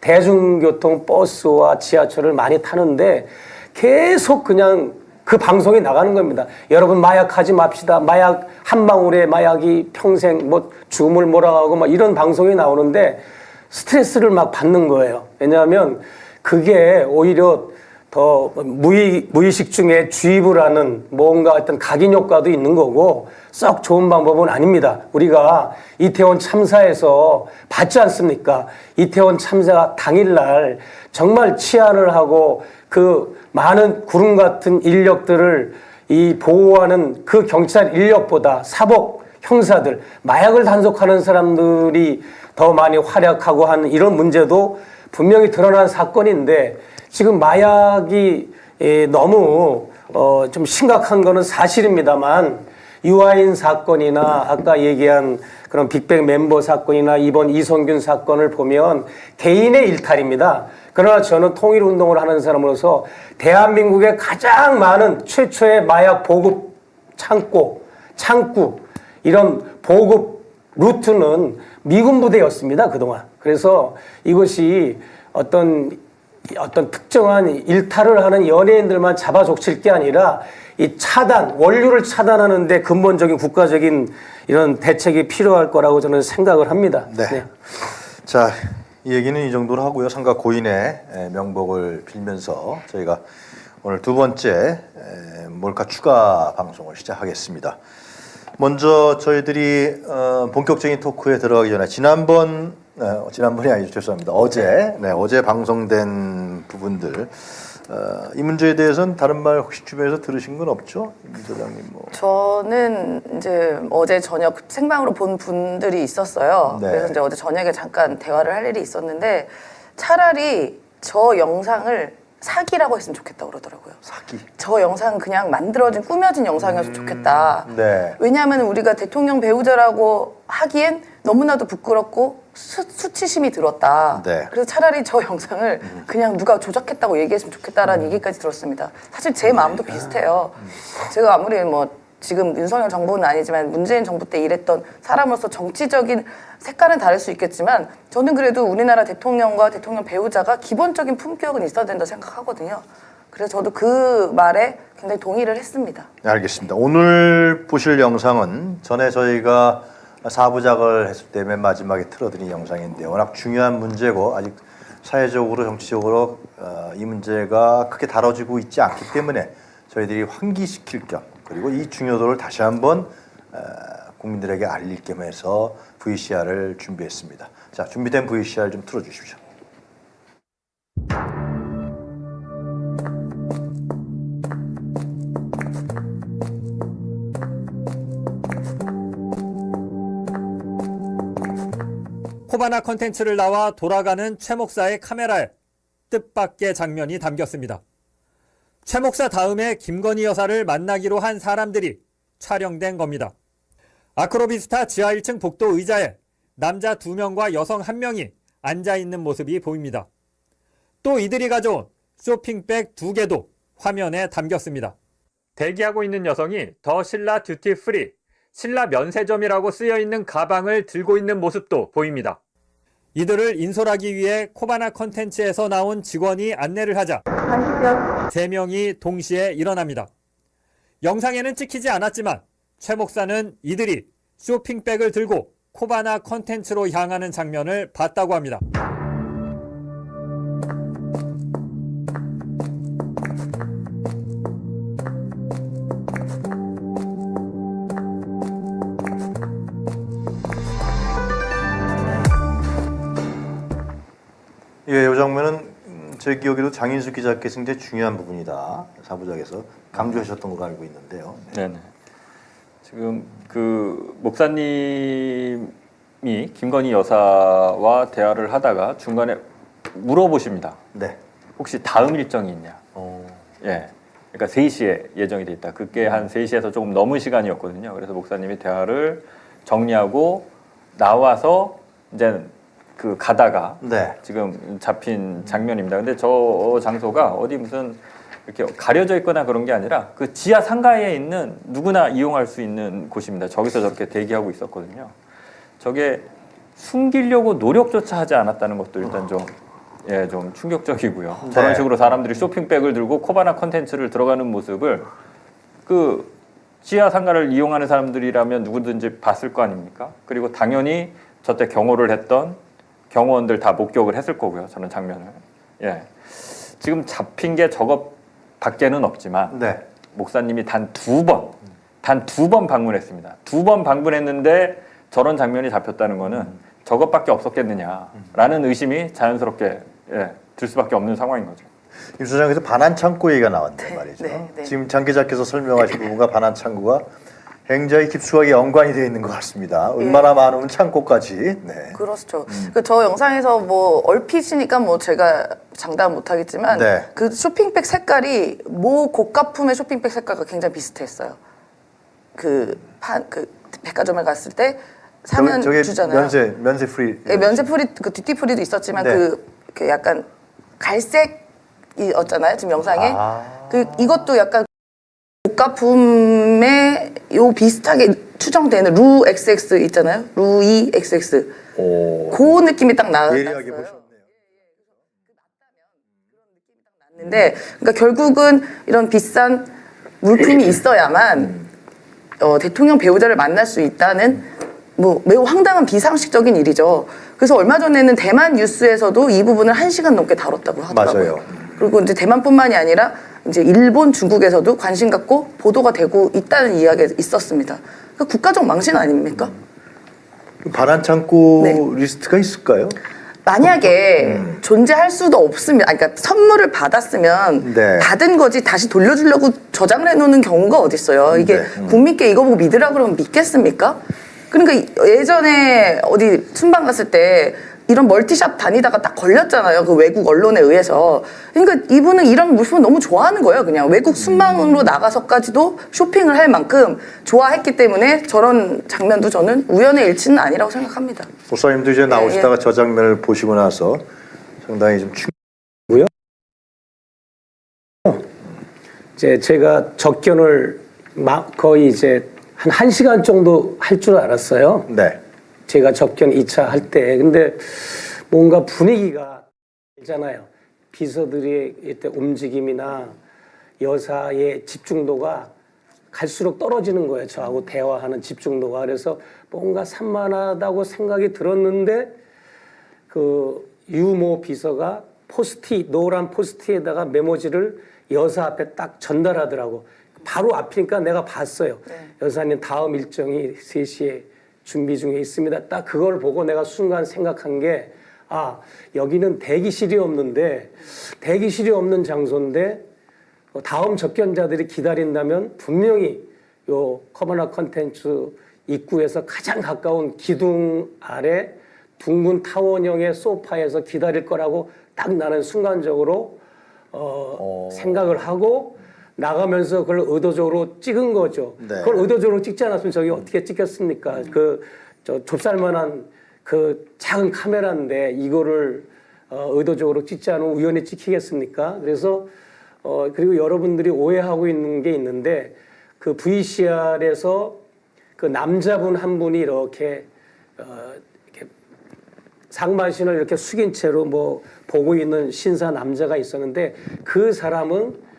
대중교통 버스와 지하철을 많이 타는데 계속 그냥 그 방송이 나가는 겁니다. 여러분 마약하지 맙시다. 마약 한 방울의 마약이 평생 뭐 죽음을 몰아가고 막 이런 방송이 나오는데 스트레스를 막 받는 거예요. 왜냐하면 그게 오히려 더 무의식 중에 주입을 하는 뭔가 어떤 각인 효과도 있는 거고 썩 좋은 방법은 아닙니다. 우리가 이태원 참사에서 봤지 않습니까? 이태원 참사 당일날 정말 치안을 하고 그 많은 구름 같은 인력들을 이 보호하는 그 경찰 인력보다 사복 형사들, 마약을 단속하는 사람들이 더 많이 활약하고 하는 이런 문제도 분명히 드러난 사건인데 지금 마약이 너무 좀 심각한 거는 사실입니다만 유아인 사건이나 아까 얘기한 그런 빅뱅 멤버 사건이나 이번 이성균 사건을 보면 개인의 일탈입니다. 그러나 저는 통일운동을 하는 사람으로서 대한민국의 가장 많은 최초의 마약 보급 창구 이런 보급 루트는 미군 부대였습니다. 그동안. 그래서 이것이 어떤 특정한 일탈을 하는 연예인들만 잡아 족칠 게 아니라 이 원류를 차단하는데 근본적인 국가적인 이런 대책이 필요할 거라고 저는 생각을 합니다. 네. 네. 자, 이 얘기는 이 정도로 하고요. 삼가 고인의 명복을 빌면서 저희가 오늘 두 번째 몰카 추가 방송을 시작하겠습니다. 먼저 저희들이 본격적인 토크에 들어가기 전에 지난번이 아니죠. 죄송합니다. 어제 방송된 부분들 이 문제에 대해서는 다른 말 혹시 주변에서 들으신 건 없죠? 임 소장님 뭐. 저는 이제 어제 저녁 생방으로 본 분들이 있었어요. 네. 그래서 이제 어제 저녁에 잠깐 대화를 할 일이 있었는데 차라리 저 영상을 사기라고 했으면 좋겠다고 그러더라고요. 사기? 저 영상은 그냥 만들어진 꾸며진 영상이었으면 좋겠다. 네. 왜냐하면 우리가 대통령 배우자라고 하기엔 너무나도 부끄럽고 수치심이 들었다. 네. 그래서 차라리 저 영상을 그냥 누가 조작했다고 얘기했으면 좋겠다라는 얘기까지 들었습니다. 사실 제 마음도 비슷해요. 제가 아무리 뭐 지금 윤석열 정부는 아니지만 문재인 정부 때 일했던 사람으로서 정치적인 색깔은 다를 수 있겠지만 저는 그래도 우리나라 대통령과 대통령 배우자가 기본적인 품격은 있어야 된다 생각하거든요. 그래서 저도 그 말에 굉장히 동의를 했습니다. 네, 알겠습니다. 오늘 보실 영상은 전에 저희가 4부작을 했을 때 맨 마지막에 틀어드린 영상인데 워낙 중요한 문제고 아직 사회적으로 정치적으로 이 문제가 크게 다뤄지고 있지 않기 때문에 저희들이 환기시킬 겸 그리고 이 중요도를 다시 한번 국민들에게 알릴 겸 해서 VCR을 준비했습니다. 자, 준비된 VCR 좀 틀어주십시오. 코바나 컨텐츠를 나와 돌아가는 최 목사의 카메라에 뜻밖의 장면이 담겼습니다. 최 목사 다음에 김건희 여사를 만나기로 한 사람들이 촬영된 겁니다. 아크로비스타 지하 1층 복도 의자에 남자 2명과 여성 1명이 앉아있는 모습이 보입니다. 또 이들이 가져온 쇼핑백 2개도 화면에 담겼습니다. 대기하고 있는 여성이 더 신라 듀티 프리, 신라 면세점이라고 쓰여있는 가방을 들고 있는 모습도 보입니다. 이들을 인솔하기 위해 코바나 컨텐츠에서 나온 직원이 안내를 하자 3명이 동시에 일어납니다. 영상에는 찍히지 않았지만 최 목사는 이들이 쇼핑백을 들고 코바나 컨텐츠로 향하는 장면을 봤다고 합니다. 예, 이 장면은 제 기억에도 장인수 기자께서 굉장히 중요한 부분이다. 4부작에서 강조하셨던 걸로 알고 있는데요. 네네. 지금 그 목사님이 김건희 여사와 대화를 하다가 중간에 물어보십니다. 네. 혹시 다음 일정이 있냐? 예. 그러니까 3시에 예정이 돼 있다. 그게 한 3시에서 조금 넘은 시간이었거든요. 그래서 목사님이 대화를 정리하고 나와서 이제 그 가다가 네. 지금 잡힌 장면입니다. 근데 저 장소가 어디 무슨 이렇게 가려져 있거나 그런 게 아니라 그 지하 상가에 있는 누구나 이용할 수 있는 곳입니다. 저기서 저렇게 대기하고 있었거든요. 저게 숨기려고 노력조차 하지 않았다는 것도 일단 좀 예, 좀 충격적이고요. 네. 저런 식으로 사람들이 쇼핑백을 들고 코바나 컨텐츠를 들어가는 모습을 그 지하 상가를 이용하는 사람들이라면 누구든지 봤을 거 아닙니까? 그리고 당연히 저때 경호를 했던 경호원들 다 목격을 했을 거고요. 저는 장면을. 예. 지금 잡힌 게 저것밖에는 없지만 네. 목사님이 단 두 번 방문했습니다. 2번 방문했는데 저런 장면이 잡혔다는 거는 저것밖에 없었겠느냐라는 의심이 자연스럽게 들 수밖에 없는 상황인 거죠. 임 소장께서 반환 창고 얘기가 나왔는데 말이죠. 네. 지금 장 기자께서 설명하신 부분과 반환 창고가 굉장히 깊숙하게 연관이 되어 있는 것 같습니다. 얼마나 많은 창고까지. 네. 그렇죠. 저 영상에서 뭐 얼핏이니까 뭐 제가 장담 못하겠지만 네. 그 쇼핑백 색깔이 모 고가품의 쇼핑백 색깔과 굉장히 비슷했어요. 그 백화점에 갔을 때 사면 저게 주잖아요. 면세 프리. 예, 면세 프리 그 듀티 프리도 있었지만 네. 그 약간 갈색이었잖아요. 지금 영상에 아. 이것도 약간 고가품에 요 비슷하게 추정되는 루 XX 있잖아요. 루이 XX 오. 그 느낌이 딱 예리하게 나왔어요. 보셨네요. 근데 그러니까 결국은 이런 비싼 물품이 있어야만 대통령 배우자를 만날 수 있다는 뭐 매우 황당한 비상식적인 일이죠. 그래서 얼마 전에는 대만 뉴스에서도 이 부분을 1시간 넘게 다뤘다고 하더라고요. 맞아요. 그리고 이제 대만뿐만이 아니라 이제 일본, 중국에서도 관심 갖고 보도가 되고 있다는 이야기가 있었습니다. 그러니까 국가적 망신 아닙니까? 반환 창고 네. 리스트가 있을까요? 만약에 존재할 수도 없으면, 아니, 그러니까 선물을 받았으면 네. 받은 거지 다시 돌려주려고 저장을 해놓는 경우가 어딨어요. 이게 네. 국민께 이거 보고 믿으라 그러면 믿겠습니까? 그러니까 예전에 어디 순방 갔을 때 이런 멀티샵 다니다가 딱 걸렸잖아요. 그 외국 언론에 의해서. 그러니까 이분은 이런 물품을 너무 좋아하는 거예요. 그냥 외국 순방으로 나가서까지도 쇼핑을 할 만큼 좋아했기 때문에 저런 장면도 저는 우연의 일치는 아니라고 생각합니다. 목사님도 이제 나오시다가 저 장면을 보시고 나서 상당히 좀 고요. 이제 제가 접견을 거의 이제 한 1시간 정도 할 줄 알았어요. 네. 제가 접견 2차 할 때. 근데 뭔가 분위기가 있잖아요. 비서들의 이때 움직임이나 여사의 집중도가 갈수록 떨어지는 거예요. 저하고 대화하는 집중도가. 그래서 뭔가 산만하다고 생각이 들었는데 그 유모 비서가 노란 포스트에다가 메모지를 여사 앞에 딱 전달하더라고. 바로 앞이니까 내가 봤어요. 네. 여사님 다음 일정이 3시에 준비 중에 있습니다. 딱 그걸 보고 내가 순간 생각한 게 여기는 대기실이 없는 장소인데 다음 접견자들이 기다린다면 분명히 요 커버나 컨텐츠 입구에서 가장 가까운 기둥 아래 둥근 타원형의 소파에서 기다릴 거라고 딱 나는 순간적으로 생각을 하고 나가면서 그걸 의도적으로 찍은 거죠. 네. 그걸 의도적으로 찍지 않았으면 저기 어떻게 찍혔습니까? 저 좁쌀만한 그 작은 카메라인데 이거를 의도적으로 찍지 않으면 우연히 찍히겠습니까? 그래서 그리고 여러분들이 오해하고 있는 게 있는데 그 VCR에서 그 남자분 한 분이 이렇게 상반신을 이렇게 숙인 채로 뭐 보고 있는 신사 남자가 있었는데 그 사람은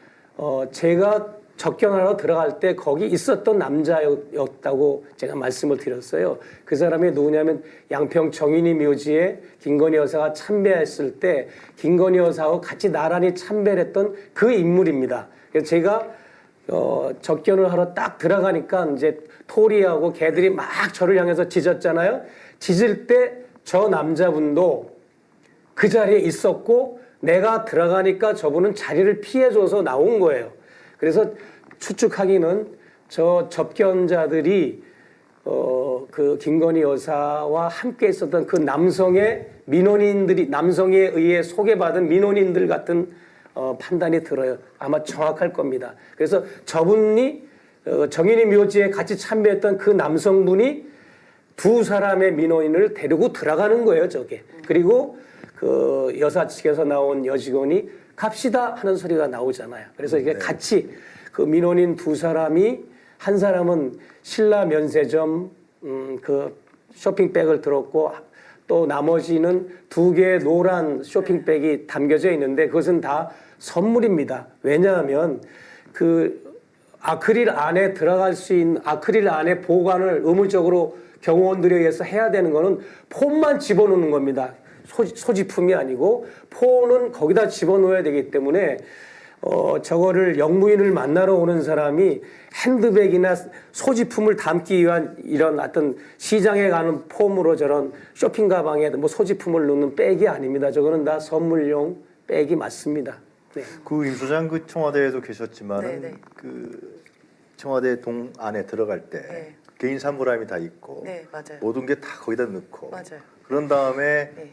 제가 접견하러 들어갈 때 거기 있었던 남자였다고 제가 말씀을 드렸어요. 그 사람이 누구냐면 양평 정인이 묘지에 김건희 여사가 참배했을 때 김건희 여사하고 같이 나란히 참배를 했던 그 인물입니다. 그래서 제가 접견을 하러 딱 들어가니까 이제 토리하고 개들이 막 저를 향해서 짖었잖아요. 짖을 때 저 남자분도 그 자리에 있었고 내가 들어가니까 저분은 자리를 피해줘서 나온 거예요. 그래서 추측하기는 저 접견자들이 그 김건희 여사와 함께 있었던 그 남성의 민원인들이 남성에 의해 소개받은 민원인들 같은 판단이 들어요. 아마 정확할 겁니다. 그래서 저분이 정인이 묘지에 같이 참배했던 그 남성분이 두 사람의 민원인을 데리고 들어가는 거예요, 저게. 그리고 그 여사 측에서 나온 여직원이 갑시다 하는 소리가 나오잖아요. 그래서 이게 같이 그 민원인 두 사람이 한 사람은 신라 면세점 그 쇼핑백을 들었고 또 나머지는 2개의 노란 쇼핑백이 담겨져 있는데 그것은 다 선물입니다. 왜냐하면 그 아크릴 안에 들어갈 수 있는 아크릴 안에 보관을 의무적으로 경호원들에 의해서 해야 되는 거는 폰만 집어넣는 겁니다. 소지품이 아니고 폰은 거기다 집어넣어야 되기 때문에 저거를 영무인을 만나러 오는 사람이 핸드백이나 소지품을 담기 위한 이런 어떤 시장에 가는 폼으로 저런 쇼핑 가방에 뭐 소지품을 넣는 백이 아닙니다. 저거는 다 선물용 백이 맞습니다. 네. 그 임 소장 그 청와대에도 계셨지만은 네네. 그 청와대 동 안에 들어갈 때 네. 개인 사물함이 다 있고 네, 맞아요. 모든 게 다 거기다 넣고 맞아요. 그런 다음에 네.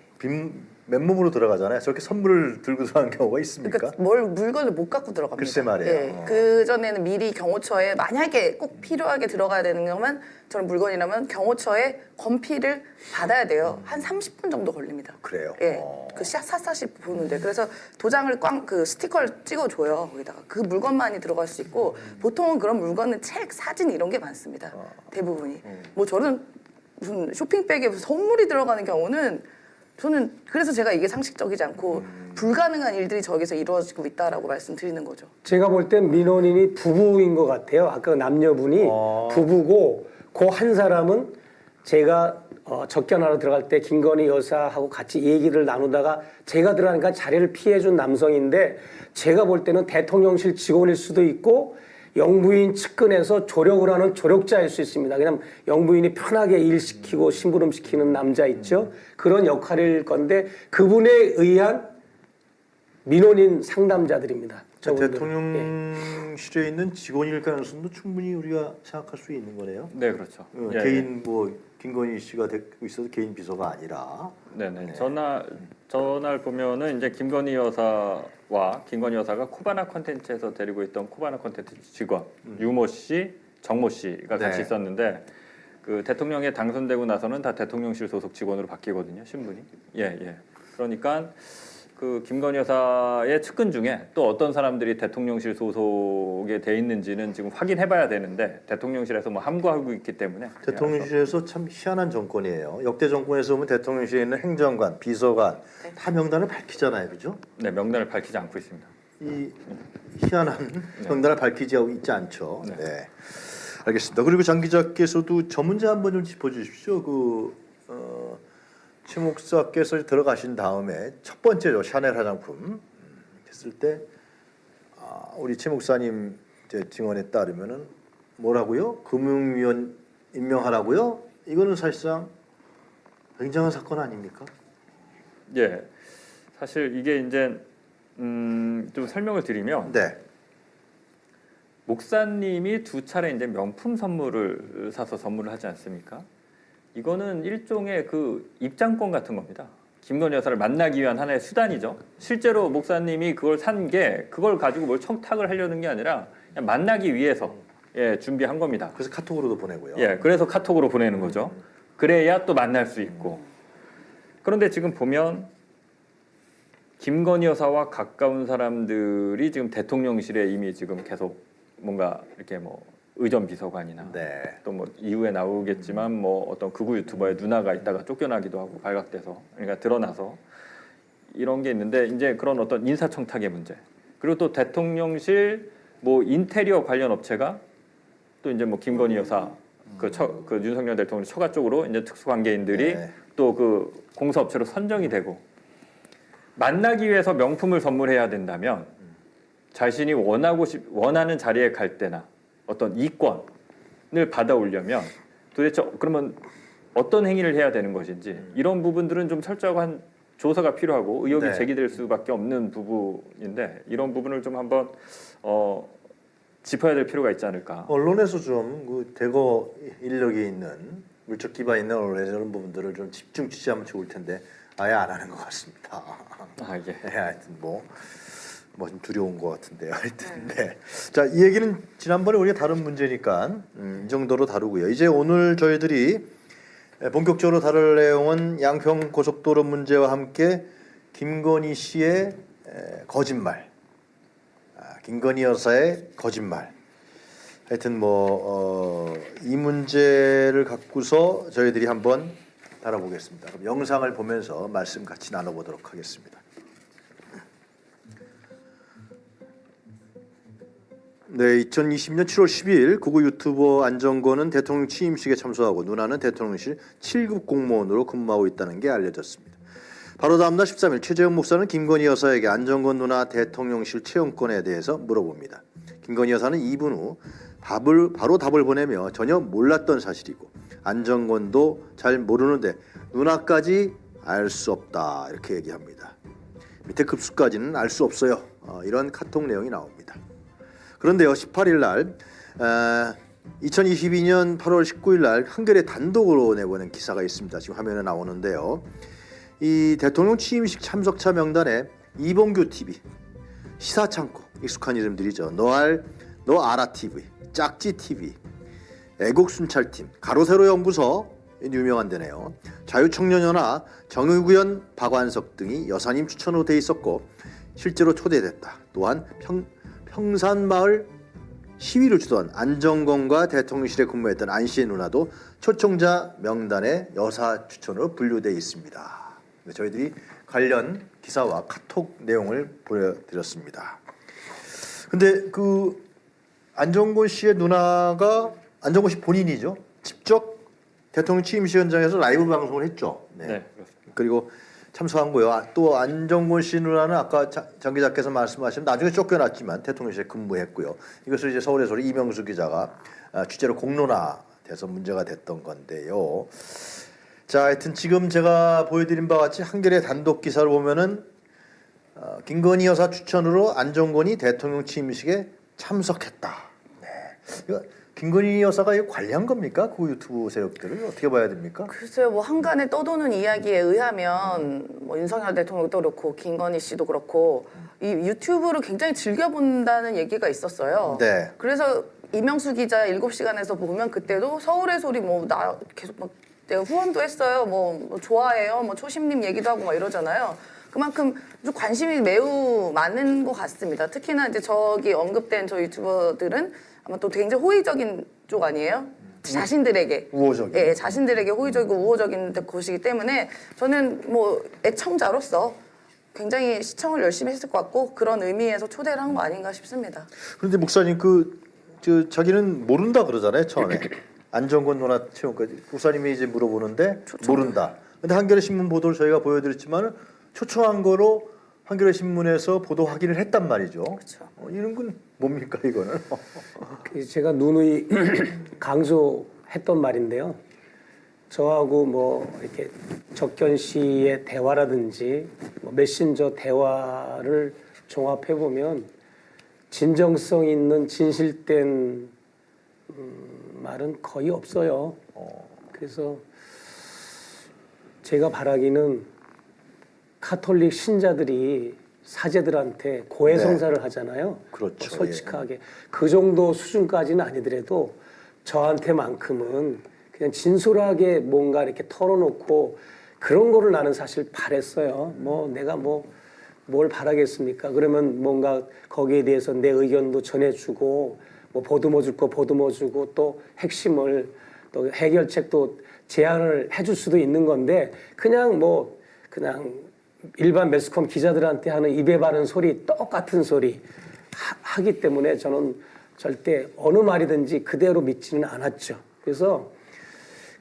맨몸으로 들어가잖아요. 저렇게 선물을 들고 들어가는 경우가 있습니까? 그러니까 물건을 못 갖고 들어갑니다. 글쎄 말이에요. 예, 그 전에는 미리 경호처에 만약에 꼭 필요하게 들어가야 되는 경우면 저런 물건이라면 경호처에 검피를 받아야 돼요. 한 30분 정도 걸립니다. 그래요? 예, 그 샅샅이 보는데 그래서 도장을 그 스티커를 찍어줘요. 거기다가 그 물건만이 들어갈 수 있고 보통은 그런 물건은 책, 사진 이런 게 많습니다. 대부분이. 뭐 저는 무슨 쇼핑백에 무슨 선물이 들어가는 경우는 저는 그래서 제가 이게 상식적이지 않고 불가능한 일들이 저기서 이루어지고 있다라고 말씀드리는 거죠. 제가 볼 땐 민원인이 부부인 것 같아요. 아까 남녀분이 부부고 그 한 사람은 제가 접견하러 들어갈 때 김건희 여사하고 같이 얘기를 나누다가 제가 들어가니까 자리를 피해준 남성인데 제가 볼 때는 대통령실 직원일 수도 있고 영부인 측근에서 조력을 하는 조력자일 수 있습니다. 그냥 영부인이 편하게 일시키고 심부름시키는 남자 있죠. 그런 역할일 건데 그분에 의한 민원인 상담자들입니다. 저분들은. 대통령실에 있는 직원일 가능성도 충분히 우리가 생각할 수 있는 거네요. 네, 그렇죠. 예, 개인 뭐 김건희 씨가 되고 있어도 개인 비서가 아니라. 네네. 전날 보면은 이제 김건희 여사와 김건희 여사가 코바나 콘텐츠에서 데리고 있던 코바나 콘텐츠 직원 유모 씨, 정모 씨가 같이 네. 있었는데 그 대통령에 당선되고 나서는 다 대통령실 소속 직원으로 바뀌거든요, 신분이. 예. 그러니까 그 김건희 여사의 측근 중에 또 어떤 사람들이 대통령실 소속에 돼 있는지는 지금 확인해봐야 되는데 대통령실에서 뭐 함구하고 있기 때문에 대통령실에서 참 희한한 정권이에요. 역대 정권에서 보면 대통령실에 있는 행정관, 비서관 다 명단을 밝히잖아요, 그죠? 네, 명단을 밝히지 않고 있습니다. 이 희한한 명단을 밝히지 하고 있지 않죠. 네. 네. 알겠습니다. 그리고 장 기자께서도 저 문제 한번 좀 짚어주십시오. 최 목사께서 들어가신 다음에 첫 번째로 샤넬 화장품 했을 때 우리 최 목사님 증언에 따르면은 뭐라고요? 금융위원 임명하라고요? 이거는 사실상 굉장한 사건 아닙니까? 예, 사실 이게 이제 좀 설명을 드리면 네. 목사님이 2차례 이제 명품 선물을 사서 선물을 하지 않습니까? 이거는 일종의 그 입장권 같은 겁니다. 김건희 여사를 만나기 위한 하나의 수단이죠. 실제로 목사님이 그걸 산 게 그걸 가지고 뭘 청탁을 하려는 게 아니라 그냥 만나기 위해서 준비한 겁니다. 그래서 카톡으로도 보내고요. 예, 그래서 카톡으로 보내는 거죠. 그래야 또 만날 수 있고. 그런데 지금 보면 김건희 여사와 가까운 사람들이 지금 대통령실에 이미 지금 계속 뭔가 이렇게 뭐 의전 비서관이나 네. 또 뭐 이후에 나오겠지만 뭐 어떤 극우 유튜버의 누나가 있다가 쫓겨나기도 하고 발각돼서 그러니까 드러나서 이런 게 있는데 이제 그런 어떤 인사청탁의 문제 그리고 또 대통령실 뭐 인테리어 관련 업체가 또 이제 뭐 김건희 여사 그 윤석열 대통령 처가 쪽으로 이제 특수관계인들이 네. 또 그 공사업체로 선정이 되고 만나기 위해서 명품을 선물해야 된다면 자신이 원하는 자리에 갈 때나 어떤 이권을 받아오려면 도대체 그러면 어떤 행위를 해야 되는 것인지 이런 부분들은 좀 철저한 조사가 필요하고 의혹이 네. 제기될 수밖에 없는 부분인데 이런 부분을 좀 한번 짚어야 될 필요가 있지 않을까. 언론에서 좀 그 대거 인력이 있는 물적 기반 있는 언론에서 이런 부분들을 좀 집중 취재하면 좋을 텐데 아예 안 하는 것 같습니다. 아, 예. 네, 하여튼 뭐 좀 두려운 것 같은데요. 하여튼 네. 자, 이 얘기는 지난번에 우리가 다룬 문제니까 이 정도로 다루고요. 이제 오늘 저희들이 본격적으로 다룰 내용은 양평 고속도로 문제와 함께 김건희 씨의 거짓말, 김건희 여사의 거짓말. 하여튼 이 문제를 갖고서 저희들이 한번 달아보겠습니다. 그럼 영상을 보면서 말씀 같이 나눠보도록 하겠습니다. 네, 2020년 7월 10일 구구 유튜버 안정권은 대통령 취임식에 참석하고 누나는 대통령실 7급 공무원으로 근무하고 있다는 게 알려졌습니다. 바로 다음날 13일 최재형 목사는 김건희 여사에게 안정권 누나 대통령실 채용권에 대해서 물어봅니다. 김건희 여사는 2분 후 바로 답을 보내며 전혀 몰랐던 사실이고 안정권도 잘 모르는데 누나까지 알 수 없다 이렇게 얘기합니다. 밑에 급수까지는 알 수 없어요. 이런 카톡 내용이 나옵니다. 그런데요, 18일 날 2022년 8월 19일 날 한겨레 단독으로 내보낸 기사가 있습니다. 지금 화면에 나오는데요. 이 대통령 취임식 참석자 명단에 이봉규 TV, 시사창고 익숙한 이름들이죠. 너 알아 TV, 짝지 TV, 애국순찰팀, 가로세로 연구소 유명한 데네요. 자유청년연합, 정의구현, 박완석 등이 여사님 추천으로 돼 있었고 실제로 초대됐다. 또한 평산마을 시위를 주던 안정권과 대통령실에 근무했던 안씨의 누나도 초청자 명단에 여사 추천으로 분류되어 있습니다. 저희들이 관련 기사와 카톡 내용을 보여드렸습니다. 근데 그 안정권 씨의 누나가 안정권 씨 본인이죠. 직접 대통령 취임식 현장에서 라이브 방송을 했죠. 네, 그렇습니다. 그리고 참석한고요. 또 안정권 씨 누나는 아까 장 기자께서 말씀하신 나중에 쫓겨났지만 대통령실에 근무했고요. 이것을 이제 서울의 소리 이명수 기자가 취재로 공론화돼서 문제가 됐던 건데요. 자, 하여튼 지금 제가 보여드린 바와 같이 한겨레 단독 기사를 보면은 김건희 여사 추천으로 안정권이 대통령 취임식에 참석했다. 네. 이거 김건희 여사가 이거 관리한 겁니까? 그 유튜브 세력들을 어떻게 봐야 됩니까? 글쎄요, 뭐 한간에 떠도는 이야기에 의하면 뭐 윤석열 대통령도 그렇고 김건희 씨도 그렇고 이 유튜브를 굉장히 즐겨본다는 얘기가 있었어요. 네. 그래서 이명수 기자 7시간에서 보면 그때도 서울의 소리 뭐 나 계속 막 내가 후원도 했어요. 뭐 좋아해요. 뭐 초심님 얘기도 하고 막 이러잖아요. 그만큼 좀 관심이 매우 많은 것 같습니다. 특히나 이제 저기 언급된 저 유튜버들은 아마 또 굉장히 호의적인 쪽 아니에요? 자신들에게. 우호적인. 예, 자신들에게 호의적이고 우호적인 곳이기 때문에 저는 뭐 애청자로서 굉장히 시청을 열심히 했을 것 같고 그런 의미에서 초대를 한 거 아닌가 싶습니다. 그런데 목사님 자기는 모른다 그러잖아요 처음에 안정권 누나 채용까지 목사님이 이제 물어보는데 모른다. 근데 한겨레 신문 보도를 저희가 보여드렸지만 초청한 거로 한겨레 신문에서 보도 확인을 했단 말이죠. 그렇죠. 이런 건 뭡니까 이거는? 제가 누누이 강조했던 말인데요. 저하고 뭐 이렇게 적견 씨의 대화라든지 뭐 메신저 대화를 종합해 보면 진정성 있는 진실된 말은 거의 없어요. 그래서 제가 바라기는 카톨릭 신자들이 사제들한테 고해성사를 하잖아요. 그렇죠. 솔직하게 그 정도 수준까지는 아니더라도 저한테만큼은 그냥 진솔하게 뭔가 이렇게 털어놓고 그런 거를 나는 사실 바랬어요. 뭐 내가 뭘 바라겠습니까? 그러면 뭔가 거기에 대해서 내 의견도 전해주고 뭐 보듬어줄 거 보듬어주고 또 핵심을 또 해결책도 제안을 해줄 수도 있는 건데 그냥 일반 매스컴 기자들한테 하는 입에 바른 소리 똑같은 소리 하기 때문에 저는 절대 어느 말이든지 그대로 믿지는 않았죠. 그래서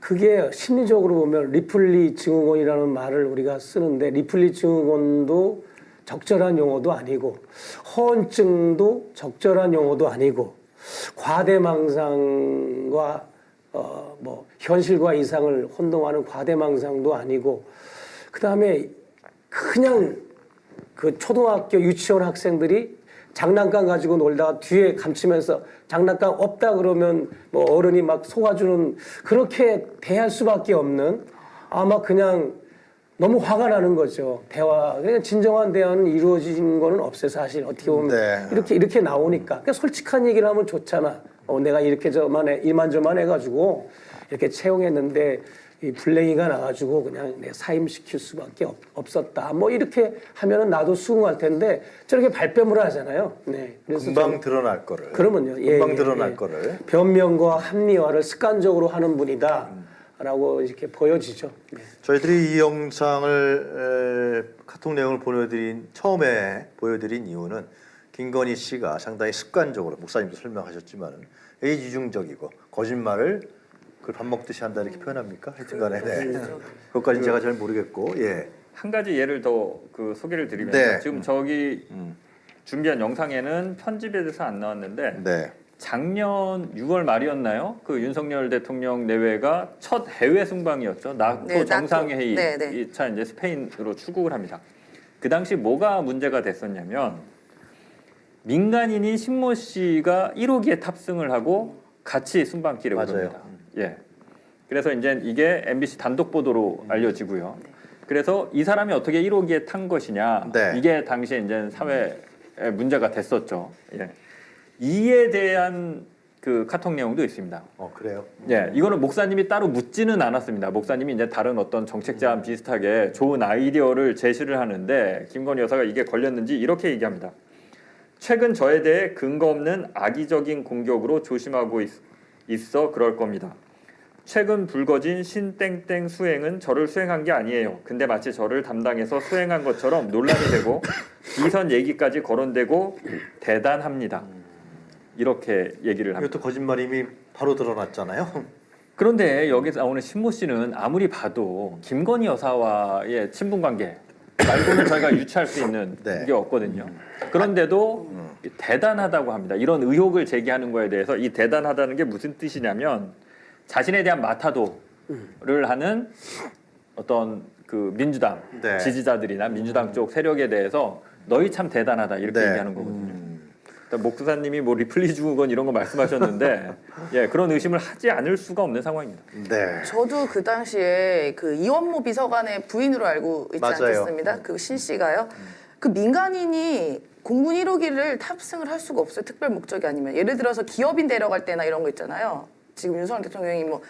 그게 심리적으로 보면 리플리 증후군이라는 말을 우리가 쓰는데 리플리 증후군도 적절한 용어도 아니고 허언증도 적절한 용어도 아니고 과대망상과 현실과 이상을 혼동하는 과대망상도 아니고 그다음에 그냥 그 초등학교 유치원 학생들이 장난감 가지고 놀다가 뒤에 감추면서 장난감 없다 그러면 뭐 어른이 막 속아주는 그렇게 대할 수밖에 없는 아마 그냥 너무 화가 나는 거죠. 그냥 진정한 대화는 이루어진 거는 없어요. 사실 어떻게 보면 네. 이렇게 나오니까 그러니까 솔직한 얘기를 하면 좋잖아. 내가 이렇게 이만저만 해가지고 이렇게 채용했는데 이 블레이가 나가지고 그냥 내가 사임시킬 수밖에 없었다. 뭐 이렇게 하면은 나도 수긍할 텐데 저렇게 발뺌을 하잖아요. 네. 그래서 금방 드러날 거를. 그러면요. 금방 드러날 거를. 변명과 합리화를 습관적으로 하는 분이다. 라고 이렇게 보여지죠. 네. 저희들이 이 영상을 카톡 내용을 처음에 보여드린 이유는 김건희 씨가 상당히 습관적으로 목사님도 설명하셨지만 이중적이고 거짓말을 그걸 밥 먹듯이 한다 이렇게 표현합니까? 하여튼간에 그것까지는 제가 잘 모르겠고 예. 한 가지 예를 더 그 소개를 드리면 네. 지금 저기 준비한 영상에는 편집에 대해서 안 나왔는데 네. 작년 6월 말이었나요? 그 윤석열 대통령 내외가 첫 해외 순방이었죠. 나토 네, 정상회의 네, 네. 2차 이제 스페인으로 출국을 합니다. 그 당시 뭐가 문제가 됐었냐면 민간인인 신모 씨가 1호기에 탑승을 하고 같이 순방길에 맞아요. 오릅니다. 예. 그래서 이제 이게 MBC 단독 보도로 알려지고요. 그래서 이 사람이 어떻게 1호기에 탄 것이냐 네. 이게 당시에 이제 사회에 문제가 됐었죠. 예. 이에 대한 그 카톡 내용도 있습니다. 그래요. 예, 이거는 목사님이 따로 묻지는 않았습니다. 목사님이 이제 다른 어떤 정책자와 비슷하게 좋은 아이디어를 제시를 하는데 김건희 여사가 이게 걸렸는지 이렇게 얘기합니다. 최근 저에 대해 근거 없는 악의적인 공격으로 조심하고 있어 그럴 겁니다. 최근 불거진 신땡땡 수행은 저를 수행한 게 아니에요. 근데 마치 저를 담당해서 수행한 것처럼 논란이 되고 비선 얘기까지 거론되고 대단합니다. 이렇게 얘기를 합니다. 이것도 거짓말임이 바로 드러났잖아요. 그런데 여기서 나오는 신모 씨는 아무리 봐도 김건희 여사와의 친분 관계 말고는 저희가 유추할 수 있는 네. 게 없거든요. 그런데도 대단하다고 합니다. 이런 의혹을 제기하는 거에 대해서 이 대단하다는 게 무슨 뜻이냐면 자신에 대한 마타도를 하는 어떤 그 민주당 네. 지지자들이나 민주당 쪽 세력에 대해서 너희 참 대단하다 이렇게 네. 얘기하는 거거든요. 목사님이 뭐 리플리 주건 이런 거 말씀하셨는데 예, 그런 의심을 하지 않을 수가 없는 상황입니다. 네. 저도 그 당시에 그 이원모 비서관의 부인으로 알고 있지 맞아요. 않겠습니다. 그 신 씨가요. 그 민간인이 공군 1호기를 탑승을 할 수가 없어요. 특별 목적이 아니면. 예를 들어서 기업인 데려갈 때나 이런 거 있잖아요. 지금 윤석열 대통령이 뭐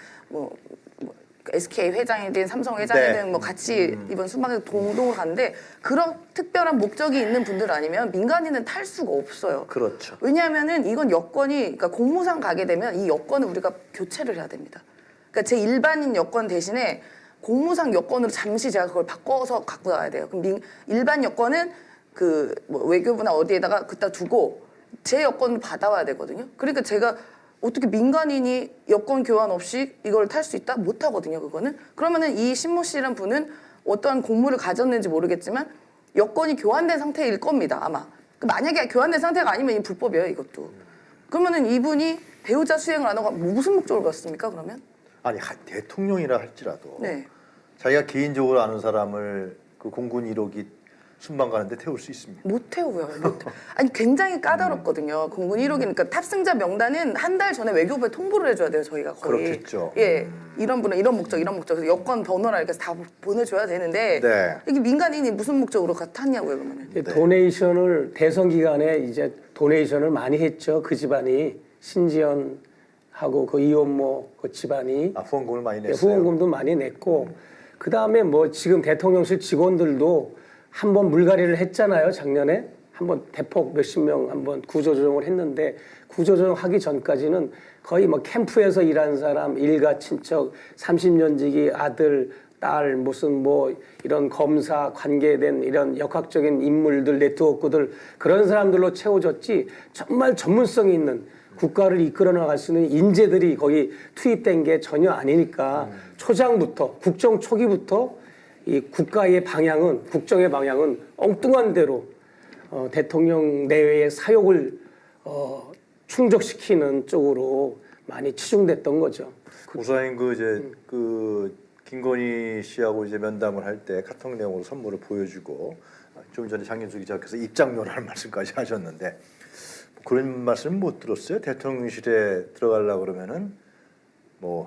SK 회장이든 삼성 회장이든 네. 뭐 같이 이번 순방에 동동을 가는데 그런 특별한 목적이 있는 분들 아니면 민간인은 탈 수가 없어요. 그렇죠. 왜냐하면은 이건 여권이 그러니까 공무상 가게 되면 이 여권을 우리가 교체를 해야 됩니다. 그러니까 제 일반인 여권 대신에 공무상 여권으로 잠시 제가 그걸 바꿔서 갖고 나와야 돼요. 그럼 일반 여권은 그 뭐 외교부나 어디에다가 그따 두고 제 여권을 받아와야 되거든요. 그러니까 제가 어떻게 민간인이 여권 교환 없이 이걸 탈 수 있다? 못 하거든요, 그거는. 그러면은 이 신모 씨란 분은 어떠한 공무를 가졌는지 모르겠지만 여권이 교환된 상태일 겁니다, 아마. 만약에 교환된 상태가 아니면 이 불법이에요, 이것도. 그러면은 이분이 배우자 수행을 안 하고 무슨 목적으로 갔습니까, 그러면? 아니 대통령이라 할지라도 네. 자기가 개인적으로 아는 사람을 그 공군 1호기 순방 가는데 태울 수 있습니까? 못 태우고요. 아니 굉장히 까다롭거든요. 공군 1호기니까 탑승자 명단은 한 달 전에 외교부에 통보를 해줘야 돼요. 저희가 거의. 그렇겠죠. 예, 이런 분은 이런 목적, 이런 목적, 그래서 여권 번호나 이렇게 다 보내줘야 되는데 네. 이게 민간인이 무슨 목적으로 탔냐고요, 그러면은. 이제 도네이션을 대선 기간에 이제 도네이션을 많이 했죠. 그 집안이 신지연하고 그 이원모 그 집안이 후원금을 많이 네, 냈어요. 후원금도 많이 냈고 그 다음에 뭐 지금 대통령실 직원들도 한번 물갈이를 했잖아요. 작년에 한번 대폭 몇십 명 한번 구조조정을 했는데 구조조정 하기 전까지는 거의 뭐 캠프에서 일한 사람, 일가 친척, 30년 지기 아들, 딸, 무슨 뭐 이런 검사 관계된 이런 역학적인 인물들, 네트워크들 그런 사람들로 채워졌지 정말 전문성이 있는 국가를 이끌어 나갈 수 있는 인재들이 거기 투입된 게 전혀 아니니까 초장부터 국정 초기부터 이 국가의 방향은 국정의 방향은 엉뚱한 대로 대통령 내외의 사욕을 충족시키는 쪽으로 많이 치중됐던 거죠. 우선 그 김건희 씨하고 이제 면담을 할 때 카톡 내용으로 선물을 보여주고 좀 전에 장윤수 기자께서 입장료라는 말씀까지 하셨는데 그런 말씀 못 들었어요. 대통령실에 들어가려고 그러면은 뭐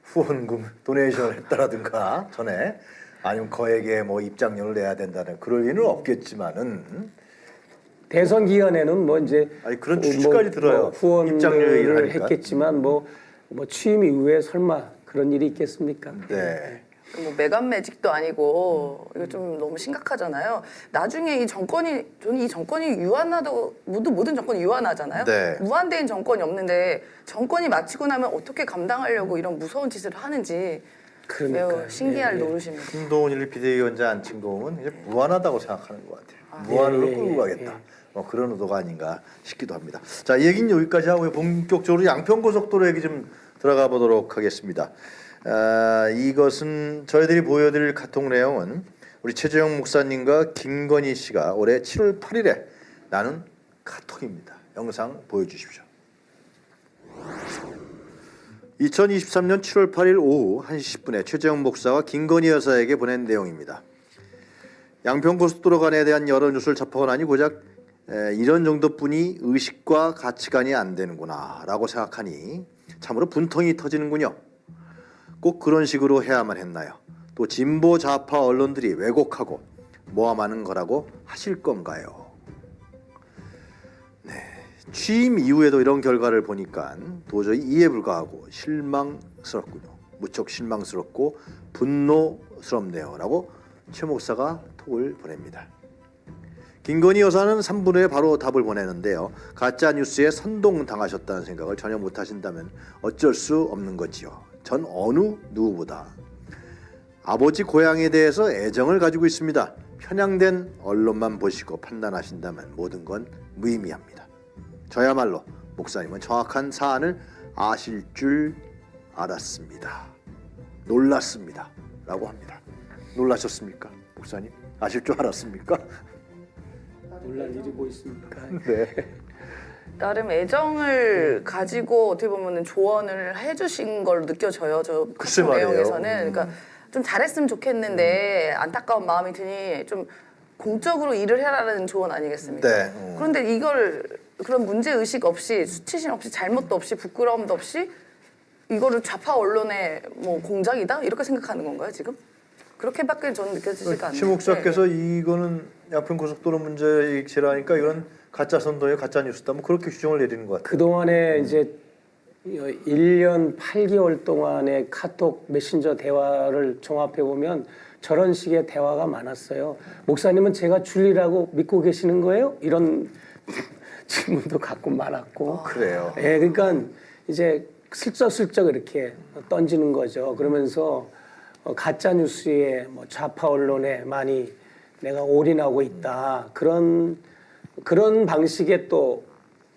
후원금 도네이션을 했다라든가 전에 아니면 거액의 뭐 입장료를 내야 된다는 그럴 리는 없겠지만은 대선 기간에는 뭐 이제 아니 그런 취지까지 들어요. 입장료 얘기를 후원을 하니까. 했겠지만 뭐 취임 이후에 설마 그런 일이 있겠습니까? 네. 뭐 메간 매직도 아니고 이거 좀 너무 심각하잖아요. 나중에 이 정권이 저는 이 정권이 유한하다고 모든 정권이 유한하잖아요. 네. 무한대인 정권이 없는데 정권이 마치고 나면 어떻게 감당하려고 이런 무서운 짓을 하는지 그러니까요. 매우 신기할 예, 예. 노릇입니다. 김동훈 비대위원장 안칭동은 이제 무한하다고 생각하는 것 같아요. 무한으로 끌고 가겠다. 뭐 그런 의도가 아닌가 싶기도 합니다. 자, 이 얘기는 여기까지 하고요. 본격적으로 양평고속도로 얘기 좀 들어가 보도록 하겠습니다. 이것은 저희들이 보여드릴 카톡 내용은 우리 최재형 목사님과 김건희 씨가 올해 7월 8일에 나눈 카톡입니다. 영상 보여주십시오. 2023년 7월 8일 오후 1시 10분에 최재형 목사와 김건희 여사에게 보낸 내용입니다. 양평고속도로 간에 대한 여러 뉴스를 접하고 나니 고작 이런 정도뿐이 의식과 가치관이 안 되는구나 라고 생각하니 참으로 분통이 터지는군요. 꼭 그런 식으로 해야만 했나요? 또 진보 좌파 언론들이 왜곡하고 모함하는 거라고 하실 건가요? 네, 취임 이후에도 이런 결과를 보니까 도저히 이해 불가하고 실망스럽군요. 무척 실망스럽고 분노스럽네요 라고 최 목사가 톡을 보냅니다. 김건희 여사는 3분 후에 바로 답을 보내는데요. 가짜 뉴스에 선동당하셨다는 생각을 전혀 못하신다면 어쩔 수 없는 거지요. 전 어느 누구보다 아버지 고향에 대해서 애정을 가지고 있습니다. 편향된 언론만 보시고 판단하신다면 모든 건 무의미합니다. 저야말로 목사님은 정확한 사안을 아실 줄 알았습니다. 놀랐습니다. 라고 합니다. 놀라셨습니까? 목사님? 아실 줄 알았습니까? 놀랄 일이 뭐 있습니까? 네. 나름 애정을 가지고 어떻게 보면 조언을 해주신 걸로 느껴져요. 저 글쎄 카톡 말이에요. 내용에서는. 그러니까 좀 잘했으면 좋겠는데 안타까운 마음이 드니 좀 공적으로 일을 해라라는 조언 아니겠습니까? 네. 그런데 이걸 그런 문제 의식 없이 수치심 없이 잘못도 없이 부끄러움도 없이 이거를 좌파 언론의 뭐 공작이다 이렇게 생각하는 건가요 지금? 그렇게밖에 저는 느껴지지가 않아요. 최 목사께서 이거는 양평고속도로 문제일지라니까 이건 가짜 선동이에요, 가짜 뉴스다. 뭐 그렇게 규정을 내리는 것 같아요. 그동안에 이제 1년 8개월 동안의 카톡 메신저 대화를 종합해 보면 저런 식의 대화가 많았어요. 목사님은 제가 줄리라고 믿고 계시는 거예요? 이런 질문도 가끔 많았고. 그래요. 예, 그러니까 이제 슬쩍슬쩍 이렇게 던지는 거죠. 그러면서 가짜 뉴스에 뭐 좌파 언론에 많이 내가 올인하고 있다. 그런 방식의 또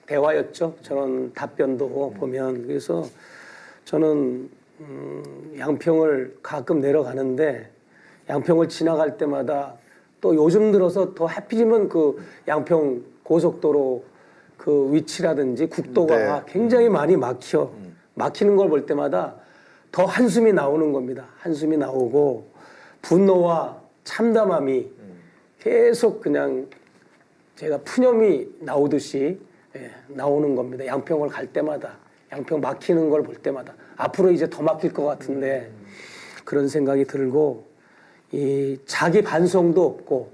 대화였죠. 저는 답변도 보면. 그래서 저는 양평을 가끔 내려가는데 양평을 지나갈 때마다 또 요즘 들어서 더 하필이면 그 양평 고속도로 그 위치라든지 국도가 굉장히 많이 막히는 걸 볼 때마다 더 한숨이 나오는 겁니다. 한숨이 나오고 분노와 참담함이 계속 그냥 제가 푸념이 나오듯이 나오는 겁니다. 양평을 갈 때마다 양평 막히는 걸 볼 때마다 앞으로 이제 더 막힐 것 같은데 그런 생각이 들고 이 자기 반성도 없고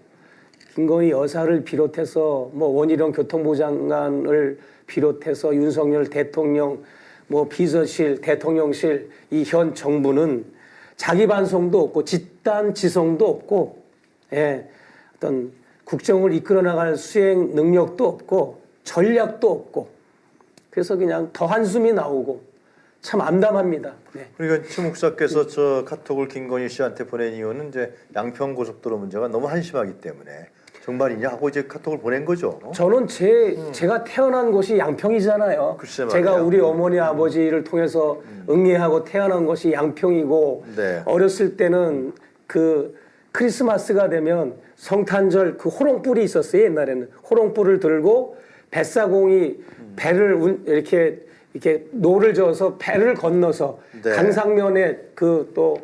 김건희 여사를 비롯해서 뭐 원희룡 교통부 장관을 비롯해서 윤석열 대통령 뭐 비서실 대통령실 이 현 정부는 자기 반성도 없고 집단지성도 없고 어떤 국정을 이끌어 나갈 수행 능력도 없고 전략도 없고 그래서 그냥 더 한숨이 나오고 참 암담합니다. 네. 그러니까 최 목사께서 저 카톡을 김건희 씨한테 보낸 이유는 이제 양평고속도로 문제가 너무 한심하기 때문에 정말이냐 하고 이제 카톡을 보낸 거죠. 저는 제가 태어난 곳이 양평이잖아요. 글쎄 제가 말이에요. 우리 어머니 아버지를 통해서 응애하고 태어난 곳이 양평이고 네. 어렸을 때는 그 크리스마스가 되면 성탄절 그 호롱불이 있었어요. 옛날에는 호롱불을 들고 뱃사공이 배를 이렇게 노를 저어서 배를 건너서 네. 강상면에 그 또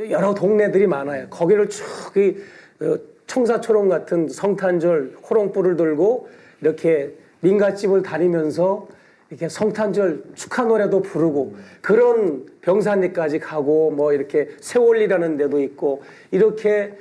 여러 동네들이 많아요. 거기를 쭉 청사초롱 같은 성탄절 호롱불을 들고 이렇게 민가집을 다니면서 이렇게 성탄절 축하 노래도 부르고 그런 병산리까지 가고 뭐 이렇게 세월리라는 데도 있고 이렇게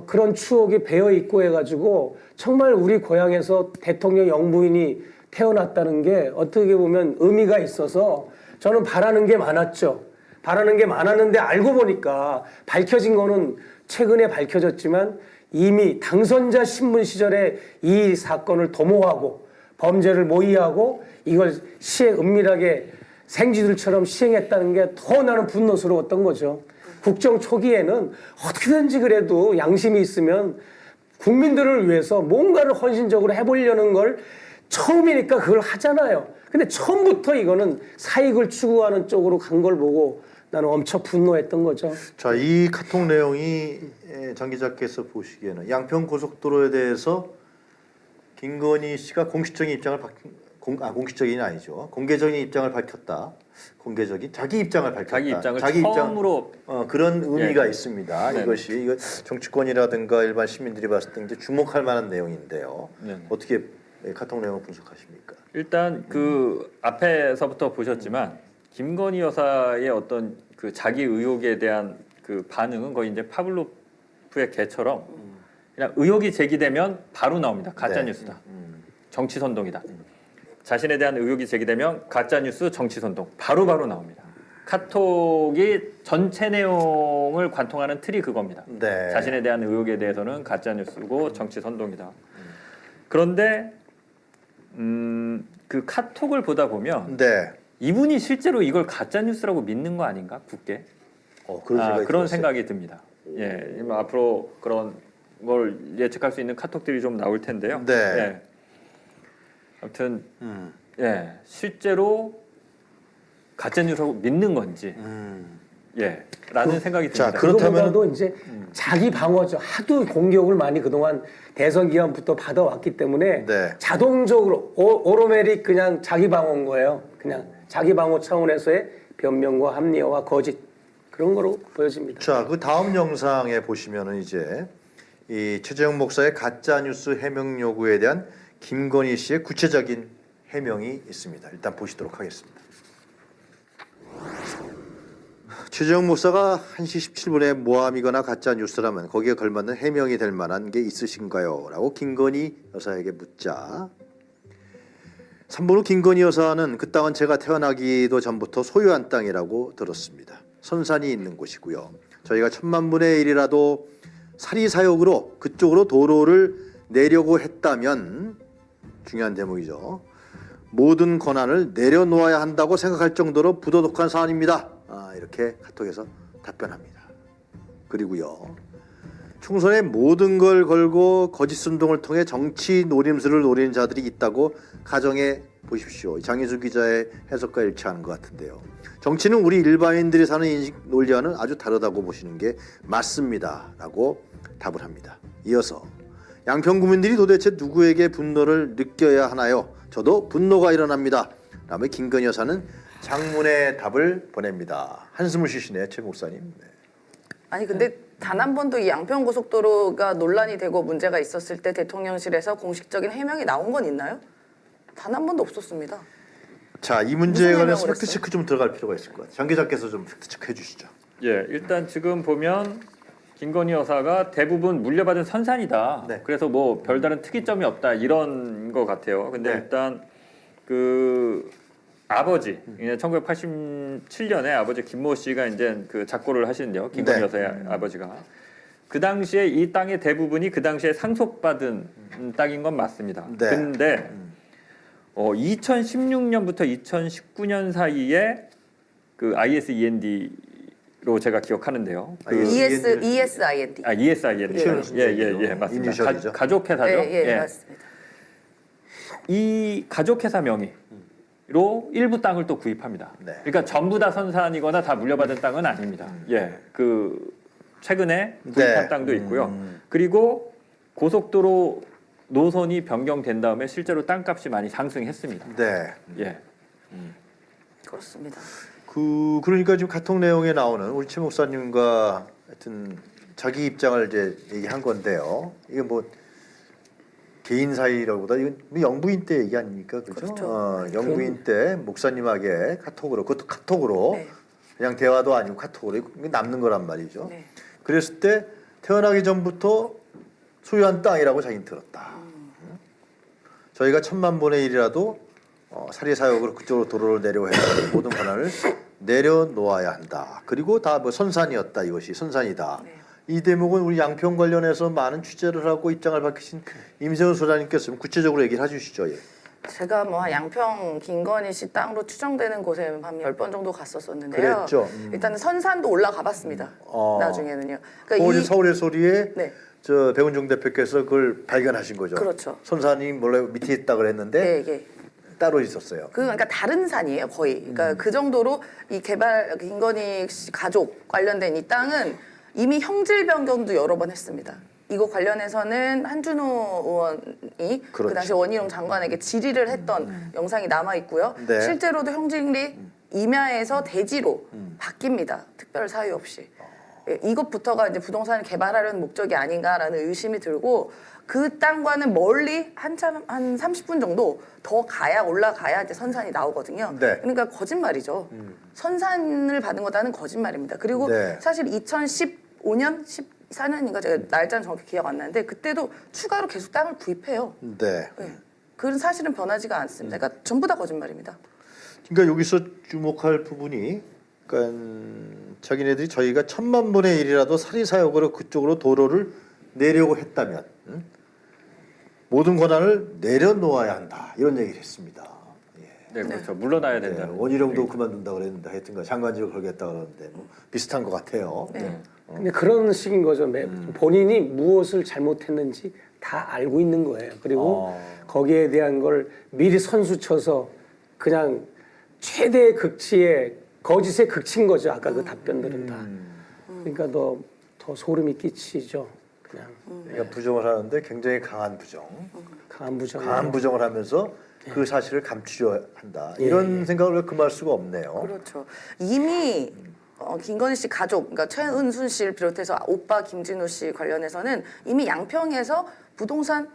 그런 추억이 배어 있고 해가지고 정말 우리 고향에서 대통령 영부인이 태어났다는 게 어떻게 보면 의미가 있어서 저는 바라는 게 많았죠. 바라는 게 많았는데 알고 보니까 밝혀진 거는 최근에 밝혀졌지만 이미 당선자 신문 시절에 이 사건을 도모하고 범죄를 모의하고 이걸 시에 은밀하게 생쥐들처럼 시행했다는 게 더 나는 분노스러웠던 거죠. 국정 초기에는 어떻게든지 그래도 양심이 있으면 국민들을 위해서 뭔가를 헌신적으로 해보려는 걸 처음이니까 그걸 하잖아요. 근데 처음부터 이거는 사익을 추구하는 쪽으로 간 걸 보고 나는 엄청 분노했던 거죠. 자, 이 카톡 내용이 장 기자께서 보시기에는 양평 고속도로에 대해서 김건희 씨가 공식적인 입장을 공식적인 아니죠. 공개적인 입장을 밝혔다. 공개적인 자기 입장을 밝혔다. 자기 입장을 처음으로 그런 의미가 예. 있습니다. 네네. 이것이 이거 정치권이라든가 일반 시민들이 봤을 때 이제 주목할 만한 내용인데요. 네네. 어떻게 카톡 내용을 분석하십니까? 일단 그 앞에서부터 보셨지만 김건희 여사의 어떤 그 자기 의혹에 대한 그 반응은 거의 이제 파블로프의 개처럼 그냥 의혹이 제기되면 바로 나옵니다. 가짜 뉴스다. 정치 선동이다. 자신에 대한 의혹이 제기되면 가짜 뉴스, 정치 선동 바로바로 나옵니다. 카톡이 전체 내용을 관통하는 틀이 그겁니다. 네. 자신에 대한 의혹에 대해서는 가짜 뉴스고 정치 선동이다. 그런데 그 카톡을 보다 보면 네. 이분이 실제로 이걸 가짜 뉴스라고 믿는 거 아닌가? 굳게 그런 그런 생각이 듭니다. 예, 앞으로 그런 걸 예측할 수 있는 카톡들이 좀 나올 텐데요. 네. 예. 아무튼 예, 실제로 가짜 뉴스라고 믿는 건지 예, 라는 생각이 듭니다. 자, 그렇다면 그거보다도 이제 자기 방어죠. 하도 공격을 많이 그동안 대선 기간부터 받아왔기 때문에 네. 자동적으로 오로메릭 그냥 자기 방어인 거예요. 그냥 자기 방어 차원에서의 변명과 합리화와 거짓 그런 거로 보여집니다. 자, 그 다음 영상에 보시면은 이제 이 최재형 목사의 가짜 뉴스 해명 요구에 대한 김건희 씨의 구체적인 해명이 있습니다. 일단 보시도록 하겠습니다. 최재형 목사가 1시 17분에 모함이거나 가짜 뉴스라면 거기에 걸맞는 해명이 될 만한 게 있으신가요? 라고 김건희 여사에게 묻자 3번 후 김건희 여사는 그 땅은 제가 태어나기도 전부터 소유한 땅이라고 들었습니다. 선산이 있는 곳이고요. 저희가 1000만분의 1이라도 사리사욕으로 그쪽으로 도로를 내려고 했다면 중요한 대목이죠. 모든 권한을 내려놓아야 한다고 생각할 정도로 부도덕한 사안입니다. 이렇게 카톡에서 답변합니다. 그리고요. 총선에 모든 걸 걸고 거짓 선동을 통해 정치 노림수를 노리는 자들이 있다고 가정해 보십시오. 장희수 기자의 해석과 일치하는 것 같은데요. 정치는 우리 일반인들이 사는 인식 논리와는 아주 다르다고 보시는 게 맞습니다. 라고 답을 합니다. 이어서 양평 구민들이 도대체 누구에게 분노를 느껴야 하나요? 저도 분노가 일어납니다. 다음에 김건희 여사는 장문의 답을 보냅니다. 한숨을 쉬시네요, 최 목사님. 네. 아니 근데 단 한 번도 이 양평 고속도로가 논란이 되고 문제가 있었을 때 대통령실에서 공식적인 해명이 나온 건 있나요? 단 한 번도 없었습니다. 자, 이 문제에 무슨 관해서 해명을 팩트체크 좀 들어갈 필요가 있을 것 같아요. 장 기자께서 좀 팩트체크 해주시죠. 예, 일단 지금 보면 김건희 여사가 대부분 물려받은 선산이다. 네. 그래서 뭐 별다른 특이점이 없다 이런 것 같아요. 근데 네. 일단 그 아버지, 1987년에 아버지 김모 씨가 이제 그 작고를 하시는데요. 김건희 네. 여사의 아버지가 그 당시에 이 땅의 대부분이 그 당시에 상속받은 땅인 건 맞습니다. 네. 근데 2016년부터 2019년 사이에 그 ISEND로 제가 기억하는데요. 그 ESIND. ESIND. 예, 맞습니다. 이니셜이죠. 가족회사죠. 예, 맞습니다. 이 가족회사 명의로 일부 땅을 또 구입합니다. 네. 그러니까 전부 다 선산이거나 다 물려받은 땅은 아닙니다. 예, 그 최근에 구입한 네. 땅도 있고요. 그리고 고속도로 노선이 변경된 다음에 실제로 땅값이 많이 상승했습니다. 네. 예. 그렇습니다. 그러니까 지금 카톡 내용에 나오는 우리 최 목사님과 하여튼 자기 입장을 이제 얘기한 건데요. 이게 뭐 개인 사이라고보다 이건 영부인 때 얘기 아닙니까, 그죠? 그렇죠. 영부인 때 목사님에게 카톡으로 그것도 카톡으로 네. 그냥 대화도 아니고 카톡으로 이게 남는 거란 말이죠. 네. 그랬을 때 태어나기 전부터 소유한 땅이라고 자기는 들었다. 저희가 1000만분의 1이라도 사리사욕으로 그쪽으로 도로를 내려고 해서 모든 권한을 내려놓아야 한다. 그리고 다 뭐 선산이었다. 이것이 선산이다. 네. 이 대목은 우리 양평 관련해서 많은 취재를 하고 입장을 밝히신 임세훈 소장님께서 좀 구체적으로 얘기를 해주시죠. 예. 제가 뭐 양평 김건희 씨 땅으로 추정되는 곳에 한 10번 정도 갔었었는데요. 그랬죠. 일단은 선산도 올라가 봤습니다. 나중에는요. 그러니까 오늘 서울의 소리에 네. 저 배훈중 대표께서 그걸 발견하신 거죠. 그렇죠. 선산이 원래 밑에 있다 그랬는데 네, 예. 따로 있었어요. 그러니까 다른 산이에요, 거의. 그러니까 그 정도로 이 개발 김건희 씨 가족 관련된 이 땅은 이미 형질 변경도 여러 번 했습니다. 이거 관련해서는 한준호 의원이 그 그렇죠. 당시 원희룡 장관에게 질의를 했던 영상이 남아 있고요. 네. 실제로도 형질이 임야에서 대지로 바뀝니다. 특별 사유 없이. 예, 이것부터가 이제 부동산을 개발하려는 목적이 아닌가라는 의심이 들고 그 땅과는 멀리 한참 한 30분 정도 더 가야 올라가야 이제 선산이 나오거든요. 네. 그러니까 거짓말이죠. 선산을 받은 거다는 거짓말입니다. 그리고 네. 사실 2015년, 14년인가 제가 날짜는 정확히 기억 안 나는데 그때도 추가로 계속 땅을 구입해요. 네. 네. 그런 사실은 변하지가 않습니다. 그러니까 전부 다 거짓말입니다. 그러니까 여기서 주목할 부분이 그러니까 자기네들이 저희가 1000만 분의 1이라도 사리사욕으로 그쪽으로 도로를 내려고 했다면 모든 권한을 내려놓아야 한다 이런 얘기를 했습니다. 예. 네, 그렇죠. 물러나야 네, 된다. 원희룡도 그만둔다 그랬는데 하여튼가 장관직을 걸겠다 그러는데 뭐 비슷한 것 같아요. 네. 근데 그런 식인 거죠. 본인이 무엇을 잘못했는지 다 알고 있는 거예요. 그리고 거기에 대한 걸 미리 선수쳐서 그냥 최대의 극치에 거짓에 극친 거죠. 아까 그 답변들은 다. 그러니까 더 소름이 끼치죠. 그냥 그러니까 부정을 하는데 굉장히 강한 부정, 강한 부정. 강한 부정을 하면서 그 사실을 감추려 한다. 이런 생각을 왜 금할 수가 없네요. 그렇죠. 이미 김건희 씨 가족, 그러니까 최은순 씨를 비롯해서 오빠 김진우 씨 관련해서는 이미 양평에서 부동산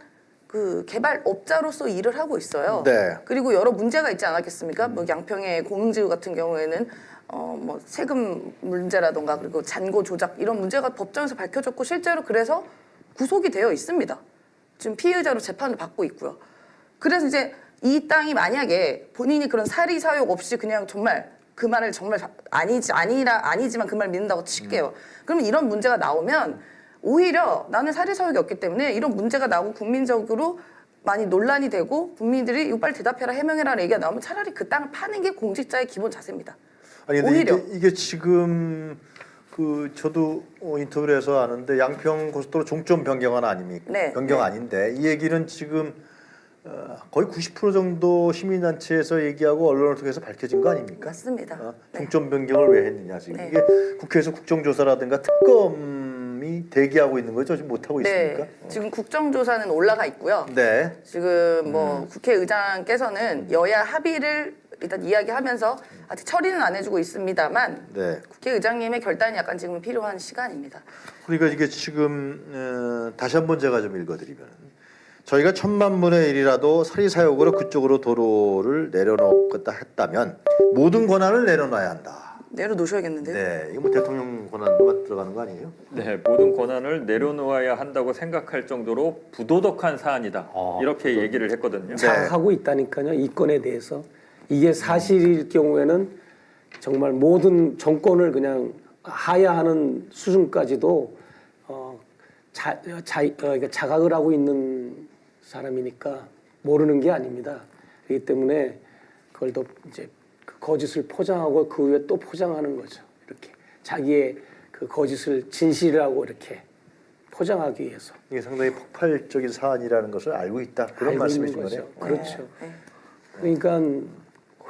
그 개발업자로서 일을 하고 있어요. 네. 그리고 여러 문제가 있지 않았겠습니까? 뭐 양평의 공흥지구 같은 경우에는 뭐 세금 문제라던가 그리고 잔고 조작 이런 문제가 법정에서 밝혀졌고 실제로 그래서 구속이 되어 있습니다. 지금 피의자로 재판을 받고 있고요. 그래서 이제 이 땅이 만약에 본인이 그런 사리 사욕 없이 그냥 정말 그 말을 정말 아니지만 그 말 믿는다고 칠게요. 그러면 이런 문제가 나오면 오히려 나는 사리 사욕이 없기 때문에 이런 문제가 나오고 국민적으로 많이 논란이 되고 국민들이 이거 빨리 대답해라 해명해라는 얘기가 나오면 차라리 그 땅을 파는 게 공직자의 기본 자세입니다. 아니 근데 오히려. 이게 지금 그 저도 인터뷰를 해서 아는데 양평 고속도로 종점 변경안 아닙니까? 네. 변경 네. 아닌데 이 얘기는 지금 거의 90% 정도 시민단체에서 얘기하고 언론을 통해서 밝혀진 거 아닙니까? 맞습니다. 네. 종점 변경을 왜 했느냐 지금 네. 이게 국회에서 국정조사라든가 특검이 대기하고 있는 거죠? 지금 못 하고 있습니까? 네, 지금 국정조사는 올라가 있고요. 네. 지금 뭐 국회의장께서는 여야 합의를 일단 이야기하면서 아직 처리는 안 해주고 있습니다만 네. 국회의장님의 결단이 약간 지금 필요한 시간입니다. 그러니까 이게 지금 다시 한번 제가 좀 읽어드리면 저희가 1000만 분의 1이라도 사리사욕으로 그쪽으로 도로를 내려놓겠다 했다면 모든 권한을 내려놔야 한다. 내려놓으셔야겠는데요. 네, 이거 뭐 대통령 권한도 들어가는 거 아니에요? 네, 모든 권한을 내려놓아야 한다고 생각할 정도로 부도덕한 사안이다. 이렇게 얘기를 했거든요. 자각하고 있다니까요. 이 건에 대해서. 이게 사실일 경우에는 정말 모든 정권을 그냥 하야하는 수준까지도 그러니까 자각을 하고 있는 사람이니까 모르는 게 아닙니다. 그렇기 때문에 그걸 또 이제 그 거짓을 포장하고 그 위에 또 포장하는 거죠. 이렇게 자기의 그 거짓을 진실이라고 이렇게 포장하기 위해서. 이게 상당히 폭발적인 사안이라는 것을 알고 있다. 그런 알고 말씀이신 있는 거네요. 거죠. 그렇죠. 그러니까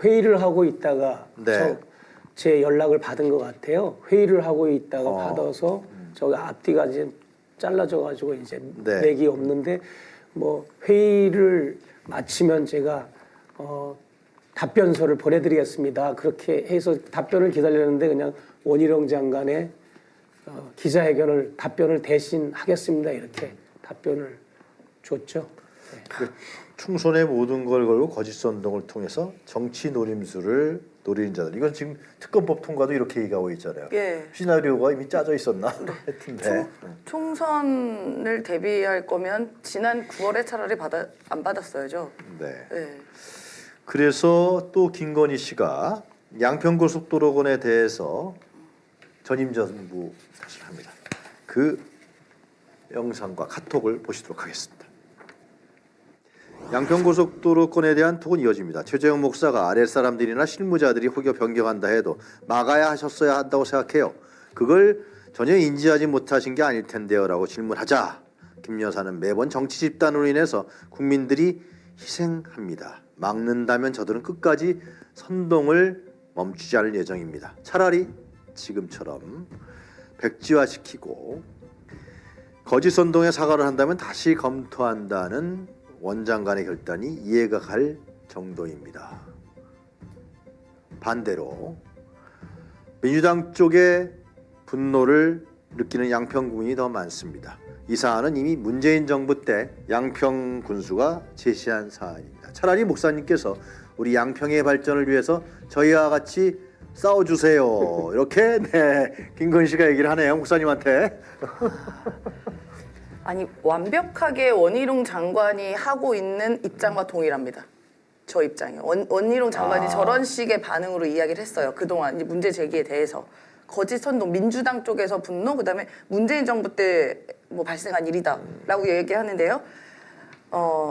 회의를 하고 있다가 네. 제 연락을 받은 것 같아요. 회의를 하고 있다가 받아서 저기 앞뒤가 이제 잘라져 가지고 이제 네. 맥이 없는데 뭐 회의를 마치면 제가 답변서를 보내드리겠습니다. 그렇게 해서 답변을 기다렸는데 그냥 원희룡 장관의 답변을 대신 하겠습니다. 이렇게 답변을 줬죠. 그 충선의 모든 걸 걸고 거짓 선동을 통해서 정치 노림수를 노리는 자들. 이건 지금 특검법 통과도 이렇게 얘기하고 있잖아요. 예. 시나리오가 이미 짜져 있었나? 하여튼데. 총선을 대비할 거면 지난 9월에 차라리 안 받았어야죠. 네. 네. 그래서 또 김건희 씨가 양평고속도로건에 대해서 전임 정부 탓을 합니다. 그 영상과 카톡을 보시도록 하겠습니다. 양평고속도로건에 대한 톡은 이어집니다. 최재형 목사가 아랫사람들이나 실무자들이 혹여 변경한다 해도 막아야 하셨어야 한다고 생각해요. 그걸 전혀 인지하지 못하신 게 아닐 텐데요 라고 질문하자 김 여사는 매번 정치 집단으로 인해서 국민들이 희생합니다. 막는다면 저들은 끝까지 선동을 멈추지 않을 예정입니다. 차라리 지금처럼 백지화시키고 거짓 선동에 사과를 한다면 다시 검토한다는 원장 간의 결단이 이해가 갈 정도입니다. 반대로 민주당 쪽의 분노를 느끼는 양평 군이 더 많습니다. 이 사안은 이미 문재인 정부 때 양평 군수가 제시한 사안입니다. 차라리 목사님께서 우리 양평의 발전을 위해서 저희와 같이 싸워주세요. 이렇게 김건희 씨가 얘기를 하네요. 목사님한테. 아니 완벽하게 원희룡 장관이 하고 있는 입장과 동일합니다. 저 입장이요. 원희룡 장관이 저런 식의 반응으로 이야기를 했어요. 그동안 이제 문제 제기에 대해서 거짓 선동, 민주당 쪽에서 분노, 그다음에 문재인 정부 때 뭐 발생한 일이다라고 얘기하는데요.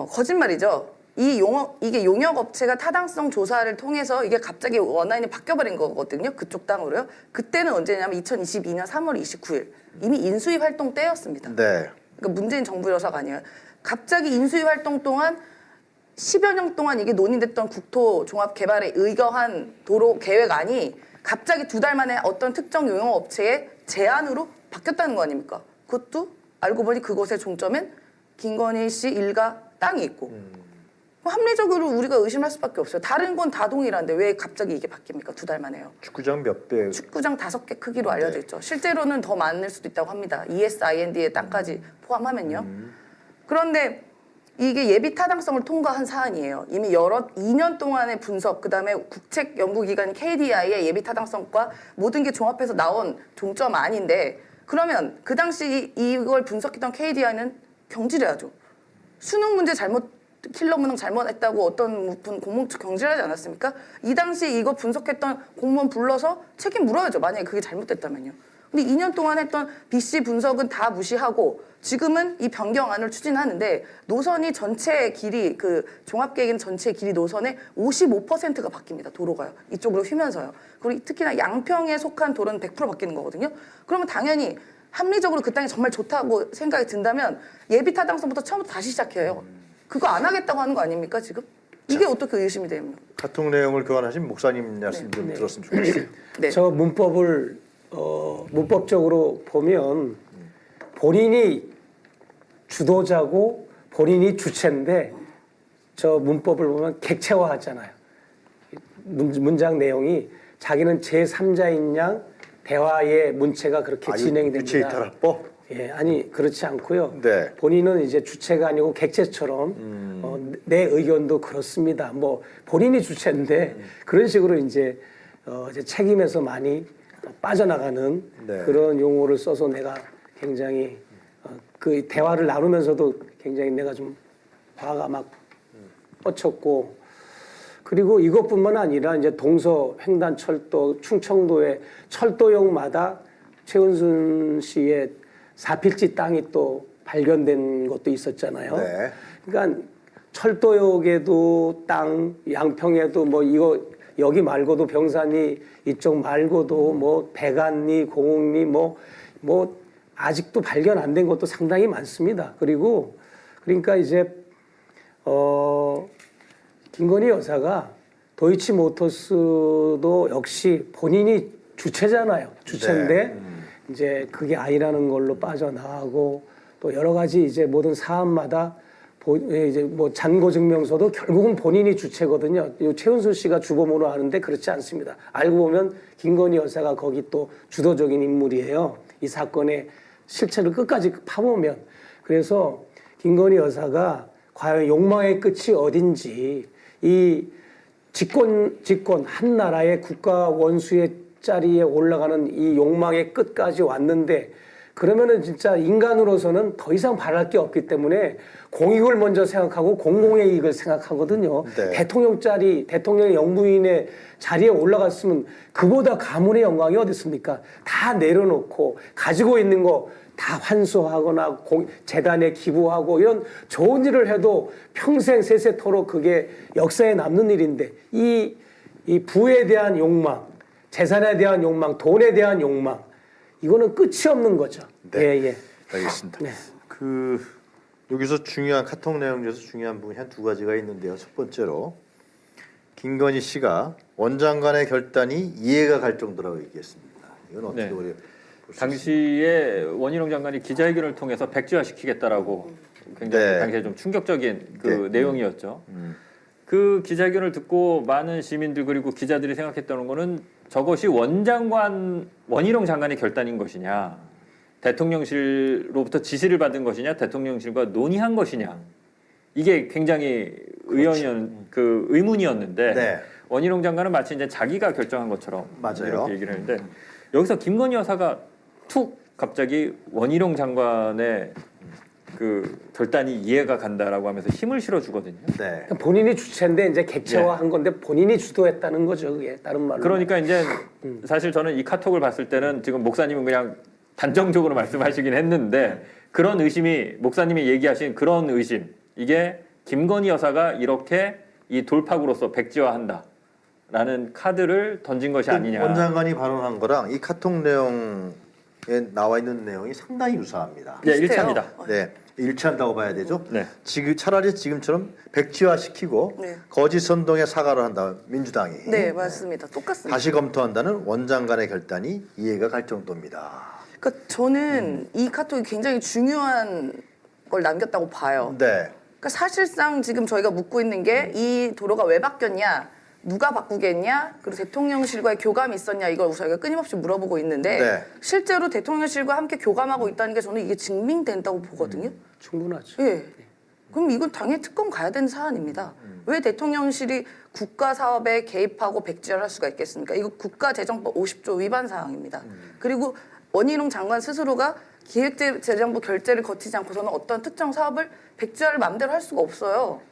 거짓말이죠. 이게 용역 업체가 타당성 조사를 통해서 이게 갑자기 원안이 바뀌어버린 거거든요. 그쪽 땅으로요. 그때는 언제냐면 2022년 3월 29일 이미 인수위 활동 때였습니다. 네. 그러니까 문재인 정부 여사가 아니에요. 갑자기 인수위 활동 동안 10여 년 동안 이게 논의됐던 국토 종합 개발에 의거한 도로 계획안이 갑자기 2달 만에 어떤 특정 용역 업체의 제안으로 바뀌었다는 거 아닙니까? 그것도 알고 보니 그것의 종점엔 김건희 씨 일가 땅이 있고 합리적으로 우리가 의심할 수밖에 없어요. 다른 건 다 동일한데 왜 갑자기 이게 바뀝니까? 2달 만에요. 축구장 몇 배? 축구장 5개 크기로 알려져 있죠. 실제로는 더 많을 수도 있다고 합니다. ESIND의 땅까지 포함하면요. 그런데 이게 예비 타당성을 통과한 사안이에요. 이미 2년 동안의 분석, 그다음에 국책연구기관 KDI의 예비 타당성과 모든 게 종합해서 나온 종점 아닌데 그러면 그 당시 이걸 분석했던 KDI는 경질해야죠. 수능 문제 킬러 문항 잘못했다고 어떤 분 공무원 측 경질하지 않았습니까? 이 당시 이거 분석했던 공무원 불러서 책임 물어야죠. 만약에 그게 잘못됐다면요. 근데 2년 동안 했던 BC 분석은 다 무시하고 지금은 이 변경안을 추진하는데 노선이 전체 길이 그 종합계획인 전체 길이 노선의 55%가 바뀝니다. 도로가요. 이쪽으로 휘면서요. 그리고 특히나 양평에 속한 도로는 100% 바뀌는 거거든요. 그러면 당연히 합리적으로 그 땅이 정말 좋다고 생각이 든다면 예비 타당성부터 처음부터 다시 시작해요. 그거 안 하겠다고 하는 거 아닙니까 지금? 이게 어떻게 의심이 됩니까? 카톡 내용을 교환하신 목사님 말씀 좀 들었으면 좋겠어요. 네. 저 문법을 문법적으로 보면 본인이 주도자고 본인이 주체인데 저 문법을 보면 객체화하잖아요. 문장 내용이 자기는 제3자인 양 대화의 문체가 그렇게 진행이 됩니다. 유체 이탈합법? 예, 아니 그렇지 않고요. 네. 본인은 이제 주체가 아니고 객체처럼 내 의견도 그렇습니다. 뭐 본인이 주체인데 그런 식으로 이제 책임에서 많이 빠져나가는 네. 그런 용어를 써서 내가 굉장히 그 대화를 나누면서도 굉장히 내가 좀 화가 막 뻗쳤고 그리고 이것뿐만 아니라 이제 동서 횡단철도 충청도의 철도역마다 최은순 씨의 사필지 땅이 또 발견된 것도 있었잖아요. 네. 그러니까 철도역에도 땅, 양평에도 뭐 이거 여기 말고도 병산리 이쪽 말고도 뭐 백안리, 공흥리 뭐 아직도 발견 안 된 것도 상당히 많습니다. 그러니까 이제 김건희 여사가 도이치모터스도 역시 본인이 주체잖아요. 주체인데 네. 이제 그게 아니라는 걸로 빠져나가고 또 여러 가지 이제 모든 사안마다 이제 뭐 잔고증명서도 결국은 본인이 주체거든요. 최은순 씨가 주범으로 하는데 그렇지 않습니다. 알고 보면 김건희 여사가 거기 또 주도적인 인물이에요. 이 사건의 실체를 끝까지 파보면. 그래서 김건희 여사가 과연 욕망의 끝이 어딘지 이 집권 한 나라의 국가 원수의 자리에 올라가는 이 욕망의 끝까지 왔는데 그러면은 진짜 인간으로서는 더 이상 바랄 게 없기 때문에 공익을 먼저 생각하고 공공의 이익을 생각하거든요. 네. 대통령의 영부인의 자리에 올라갔으면 그보다 가문의 영광이 어디 있습니까? 다 내려놓고 가지고 있는 거 다 환수하거나 재단에 기부하고 이런 좋은 일을 해도 평생 세세토록 그게 역사에 남는 일인데 이 부에 대한 욕망, 재산에 대한 욕망, 돈에 대한 욕망 이거는 끝이 없는 거죠. 네. 예, 예. 알겠습니다. 네. 여기서 중요한 카톡 내용 중에서 중요한 부분이 한 두 가지가 있는데요. 첫 번째로 김건희 씨가 원장관의 결단이 이해가 갈 정도라고 얘기했습니다. 이건 어떻게 네. 우리 당시에 원희룡 장관이 기자회견을 통해서 백지화시키겠다라고 굉장히 네. 당시에 좀 충격적인 그 네. 내용이었죠. 그 기자회견을 듣고 많은 시민들 그리고 기자들이 생각했던 거는 저것이 원희룡 장관의 결단인 것이냐, 대통령실로부터 지시를 받은 것이냐, 대통령실과 논의한 것이냐, 이게 굉장히 의문이었는데 네. 원희룡 장관은 마치 이제 자기가 결정한 것처럼 맞아요. 이렇게 얘기를 했는데 여기서 김건희 여사가 툭 갑자기 원희룡 장관의 그 결단이 이해가 간다라고 하면서 힘을 실어주거든요. 네. 본인이 주체인데 이제 객체화한 건데 본인이 주도했다는 거죠. 그게 다른 말로. 그러니까 이제 사실 저는 이 카톡을 봤을 때는 지금 목사님은 그냥 단정적으로 말씀하시긴 했는데 그런 의심이 목사님이 얘기하신 그런 의심 이게 김건희 여사가 이렇게 이 돌파구로서 백지화한다라는 카드를 던진 것이 아니냐. 원장관이 발언한 거랑 이 카톡 내용에 나와 있는 내용이 상당히 유사합니다. 네, 비슷해요. 일치합니다. 네, 일치한다고 봐야 되죠. 네. 차라리 지금처럼 백지화시키고 네. 거짓 선동에 사과를 한다 민주당이. 네, 맞습니다. 똑같습니다. 다시 검토한다는 원장관의 결단이 이해가 갈 정도입니다. 그러니까 저는 이 카톡이 굉장히 중요한 걸 남겼다고 봐요. 네, 그러니까 사실상 지금 저희가 묻고 있는 게 이 도로가 왜 바뀌었냐, 누가 바꾸겠냐, 그리고 대통령실과의 교감이 있었냐 이걸 저희가 끊임없이 물어보고 있는데 네. 실제로 대통령실과 함께 교감하고 있다는 게 저는 이게 증명된다고 보거든요. 충분하죠. 예. 그럼 이건 당연히 특검 가야 되는 사안입니다. 왜 대통령실이 국가 사업에 개입하고 백지화를 할 수가 있겠습니까? 이거 국가재정법 50조 위반 사항입니다. 그리고 원희룡 장관 스스로가 기획재정부 결재를 거치지 않고서는 어떤 특정 사업을 백지화를 마음대로 할 수가 없어요.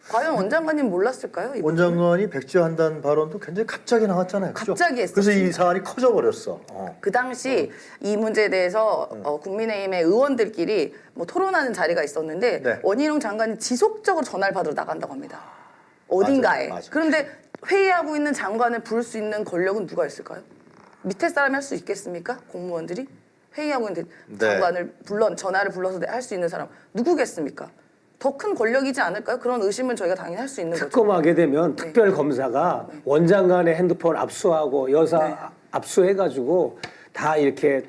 과연 원장관님 몰랐을까요? 이 부분을? 원장관이 백지화한다는 발언도 굉장히 갑자기 나왔잖아요. 그죠? 갑자기 그래서 했었습니다. 이 사안이 커져버렸어. 그 당시 이 문제에 대해서 국민의힘의 의원들끼리 뭐 토론하는 자리가 있었는데 네. 원희룡 장관이 지속적으로 전화를 받으러 나간다고 합니다. 어딘가에. 맞아요. 그런데 회의하고 있는 장관을 부를 수 있는 권력은 누가 있을까요? 밑에 사람이 할 수 있겠습니까? 공무원들이? 회의하고 있는 네. 장관을 전화를 불러서 할 수 있는 사람 누구겠습니까? 더 큰 권력이지 않을까요? 그런 의심은 저희가 당연히 할 수 있는 거죠. 특검하게 되면 특별검사가 원장관의 핸드폰 압수하고 여사 압수해가지고 다 이렇게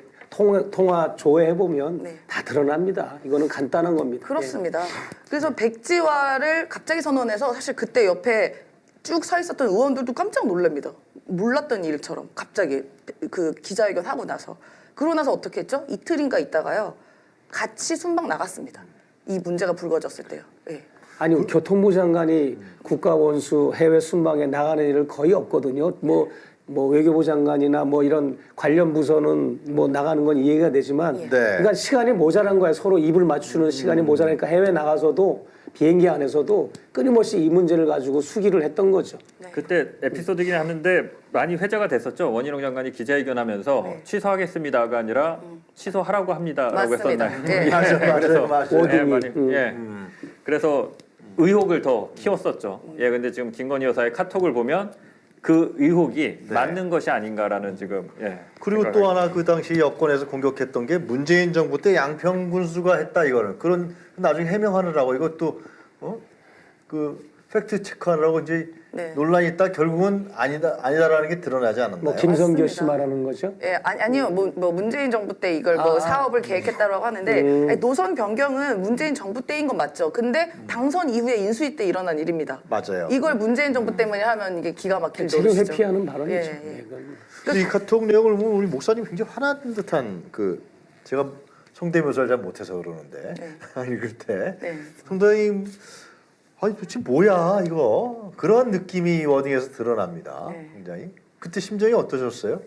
통화 조회해보면 네. 다 드러납니다. 이거는 간단한 겁니다. 그렇습니다. 그래서 백지화를 갑자기 선언해서 사실 그때 옆에 쭉 서 있었던 의원들도 깜짝 놀랍니다. 몰랐던 일처럼 갑자기 그 기자회견 하고 나서 그러고 나서 어떻게 했죠? 이틀인가 있다가요 같이 순방 나갔습니다. 이 문제가 불거졌을 때요. 예. 아니 교통부 장관이 국가 원수 해외 순방에 나가는 일을 거의 없거든요. 뭐 외교부 장관이나 뭐 이런 관련 부서는 뭐 나가는 건 이해가 되지만 예. 그러니까 시간이 모자란 거야. 서로 입을 맞추는 시간이 모자라니까 해외 나가서도 비행기 안에서도 끊임없이 이 문제를 가지고 수기를 했던 거죠. 그때 에피소드긴 하는데 많이 회자가 됐었죠. 원희룡 장관이 기자회견하면서 취소하겠습니다가 아니라 취소하라고 합니다라고 맞습니다. 했었나요? 예. 맞아요. 예, 오등이. 많이, 예. 그래서 의혹을 더 키웠었죠. 예, 근데 지금 김건희 여사의 카톡을 보면 그 의혹이 맞는 것이 아닌가라는 지금 그리고 또 하나 그 당시 여권에서 공격했던 게 문재인 정부 때 양평 군수가 했다 이거는 그런 나중에 해명하느라고 이것도 그 팩트 체크하느라고 이제 네. 논란이 있다 결국은 아니다라는 게 드러나지 않았나요? 뭐 김성교 씨 맞습니다. 말하는 거죠. 예, 아니요. 뭐 문재인 정부 때 이걸 뭐 사업을 계획했다라고 하는데 아니, 노선 변경은 문재인 정부 때인 건 맞죠. 근데 당선 이후에 인수위 때 일어난 일입니다. 맞아요. 이걸 문재인 정부 때문에 하면 이게 기가 막힐 책임 노릇이죠. 회피하는 발언이죠. 예, 예. 예, 그건. 근데 이 카톡 내용을 보면 우리 목사님 굉장히 화난 듯한 제가 성대묘사를 잘 못해서 그러는데 읽을 때 네. 상당히 아니 도대체 뭐야 이거 그런 느낌이 워딩에서 드러납니다. 네. 굉장히 그때 심정이 어떠셨어요?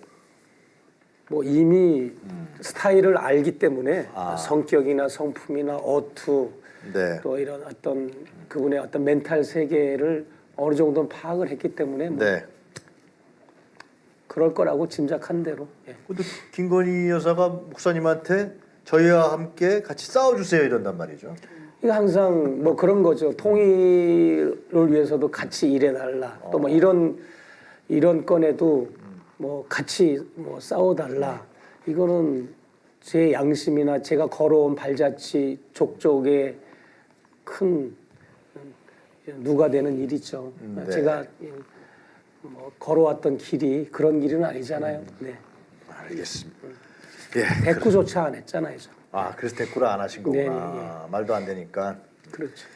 뭐 이미 스타일을 알기 때문에 아. 성격이나 성품이나 어투 네. 또 이런 어떤 그분의 어떤 멘탈 세계를 어느 정도는 파악을 했기 때문에 뭐 네. 그럴 거라고 짐작한 대로. 예. 근데 김건희 여사가 목사님한테 저희와 함께 같이 싸워주세요 이런단 말이죠. 이거 항상 뭐 그런 거죠. 통일을 위해서도 같이 일해달라. 또 뭐 이런 건에도 뭐 같이 뭐 싸워달라. 이거는 제 양심이나 제가 걸어온 발자취 족족의 큰 누가 되는 일이죠. 네. 제가 뭐 걸어왔던 길이 그런 길은 아니잖아요. 네. 알겠습니다. 예. 대꾸조차 안 했잖아요. 저. 아 그래서 대꾸를 안 하신 거구나. 네, 말도 안 되니까. 그렇죠.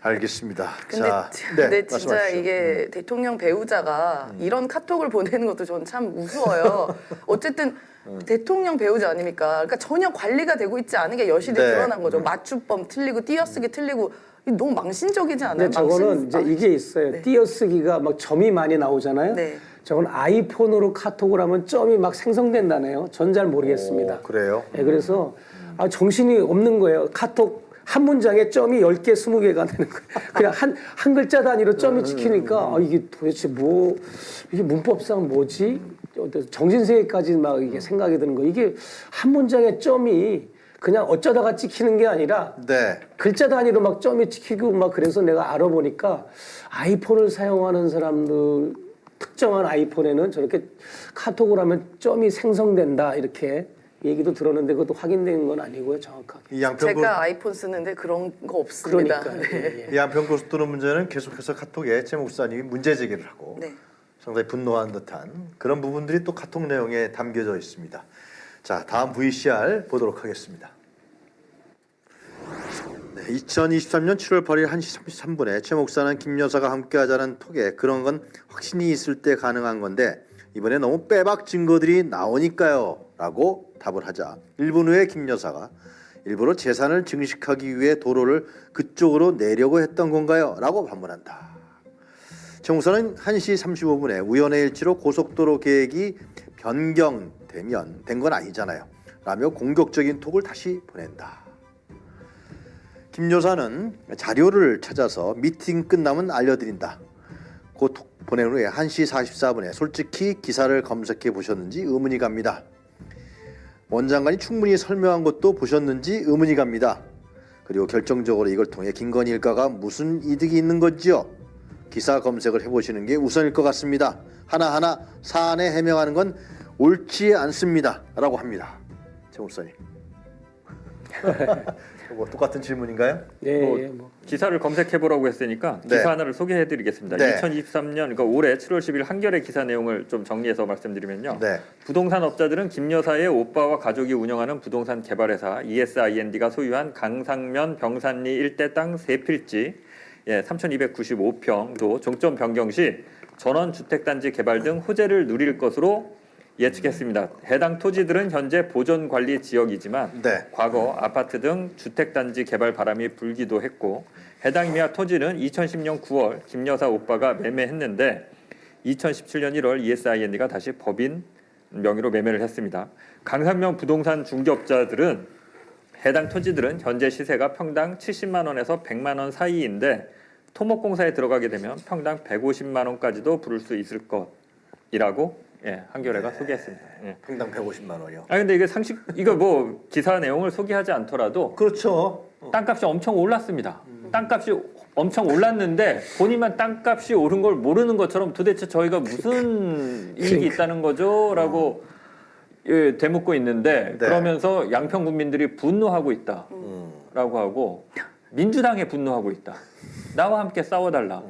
알겠습니다. 근데, 자, 근데 진짜 말씀하십시오. 이게 대통령 배우자가 이런 카톡을 보내는 것도 저는 참 무서워요. 어쨌든 대통령 배우자 아닙니까? 그러니까 전혀 관리가 되고 있지 않은 게 여실히 네. 드러난 거죠. 맞춤법 틀리고 띄어쓰기 틀리고 이게 너무 망신적이지 않아요? 근데 저거는 이제 이게 있어요. 네. 띄어쓰기가 막 점이 많이 나오잖아요. 네. 저건 아이폰으로 카톡을 하면 점이 막 생성된다네요. 전 잘 모르겠습니다. 오, 그래요? 네, 그래서 정신이 없는 거예요. 카톡 한 문장에 점이 10개, 20개가 되는 거예요. 그냥 한 글자 단위로 점이 찍히니까 이게 도대체 뭐 이게 문법상 뭐지? 정신세계까지 막 이게 생각이 드는 거예요. 이게 한 문장에 점이 그냥 어쩌다가 찍히는 게 아니라 네. 글자 단위로 막 점이 찍히고 막 그래서 내가 알아보니까 아이폰을 사용하는 사람들 특정한 아이폰에는 저렇게 카톡을 하면 점이 생성된다 이렇게 얘기도 들었는데 그것도 확인된 건 아니고요 정확하게. 이 양평 제가 아이폰 쓰는데 그런 거 없습니다. 그러니까 네. 이 양평 고속도로 문제는 계속해서 카톡에 최 목사님이 문제 제기를 하고 네. 상당히 분노한 듯한 그런 부분들이 또 카톡 내용에 담겨져 있습니다. 자, 다음 VCR 보도록 하겠습니다. 네, 2023년 7월 8일 1시 33분에 최 목사는 김 여사가 함께하자는 톡에 그런 건 확신이 있을 때 가능한 건데 이번에 너무 빼박 증거들이 나오니까요 라고 답을 하자 1분 후에 김 여사가 일부러 재산을 증식하기 위해 도로를 그쪽으로 내려고 했던 건가요? 라고 반문한다. 최 목사는 1시 35분에 우연의 일치로 고속도로 계획이 변경되면 된 건 아니잖아요 라며 공격적인 톡을 다시 보낸다. 김 여사는 자료를 찾아서 미팅 끝나면 알려드린다. 그 톡 보낸 후에 1시 44분에 솔직히 기사를 검색해 보셨는지 의문이 갑니다. 원장관이 충분히 설명한 것도 보셨는지 의문이 갑니다. 그리고 결정적으로 이걸 통해 김건희 일가가 무슨 이득이 있는 건지요. 기사 검색을 해보시는 게 우선일 것 같습니다. 하나하나 사안에 해명하는 건 옳지 않습니다. 라고 합니다. 최 목사님. 뭐 똑같은 질문인가요? 네, 뭐 뭐. 기사를 검색해 보라고 했으니까 네. 기사 하나를 소개해 드리겠습니다. 네. 2023년 그러니까 올해 7월 10일 한겨레 기사 내용을 좀 정리해서 말씀드리면요. 네. 부동산 업자들은 김 여사의 오빠와 가족이 운영하는 부동산 개발회사 ESIND가 소유한 강상면 병산리 일대 땅 3필지 3,295평도 종점 변경 시 전원주택단지 개발 등 호재를 누릴 것으로 예측했습니다. 해당 토지들은 현재 보존관리 지역이지만 네. 과거 아파트 등 주택단지 개발 바람이 불기도 했고 해당 임야 토지는 2010년 9월 김 여사 오빠가 매매했는데 2017년 1월 ESIND가 다시 법인 명의로 매매를 했습니다. 강산면 부동산 중개업자들은 해당 토지들은 현재 시세가 평당 70만 원에서 100만 원 사이인데 토목공사에 들어가게 되면 평당 150만 원까지도 부를 수 있을 것이라고 한겨레가 소개했습니다. 예. 평당 150만 원이요. 아 근데 이게 상식 이거 뭐 기사 내용을 소개하지 않더라도 그렇죠. 땅값이 엄청 올랐습니다. 땅값이 엄청 올랐는데 본인만 땅값이 오른 걸 모르는 것처럼 도대체 저희가 무슨 이익이 있다는 거죠?라고 되묻고 있는데 네. 그러면서 양평 국민들이 분노하고 있다라고 하고 민주당에 분노하고 있다. 나와 함께 싸워달라.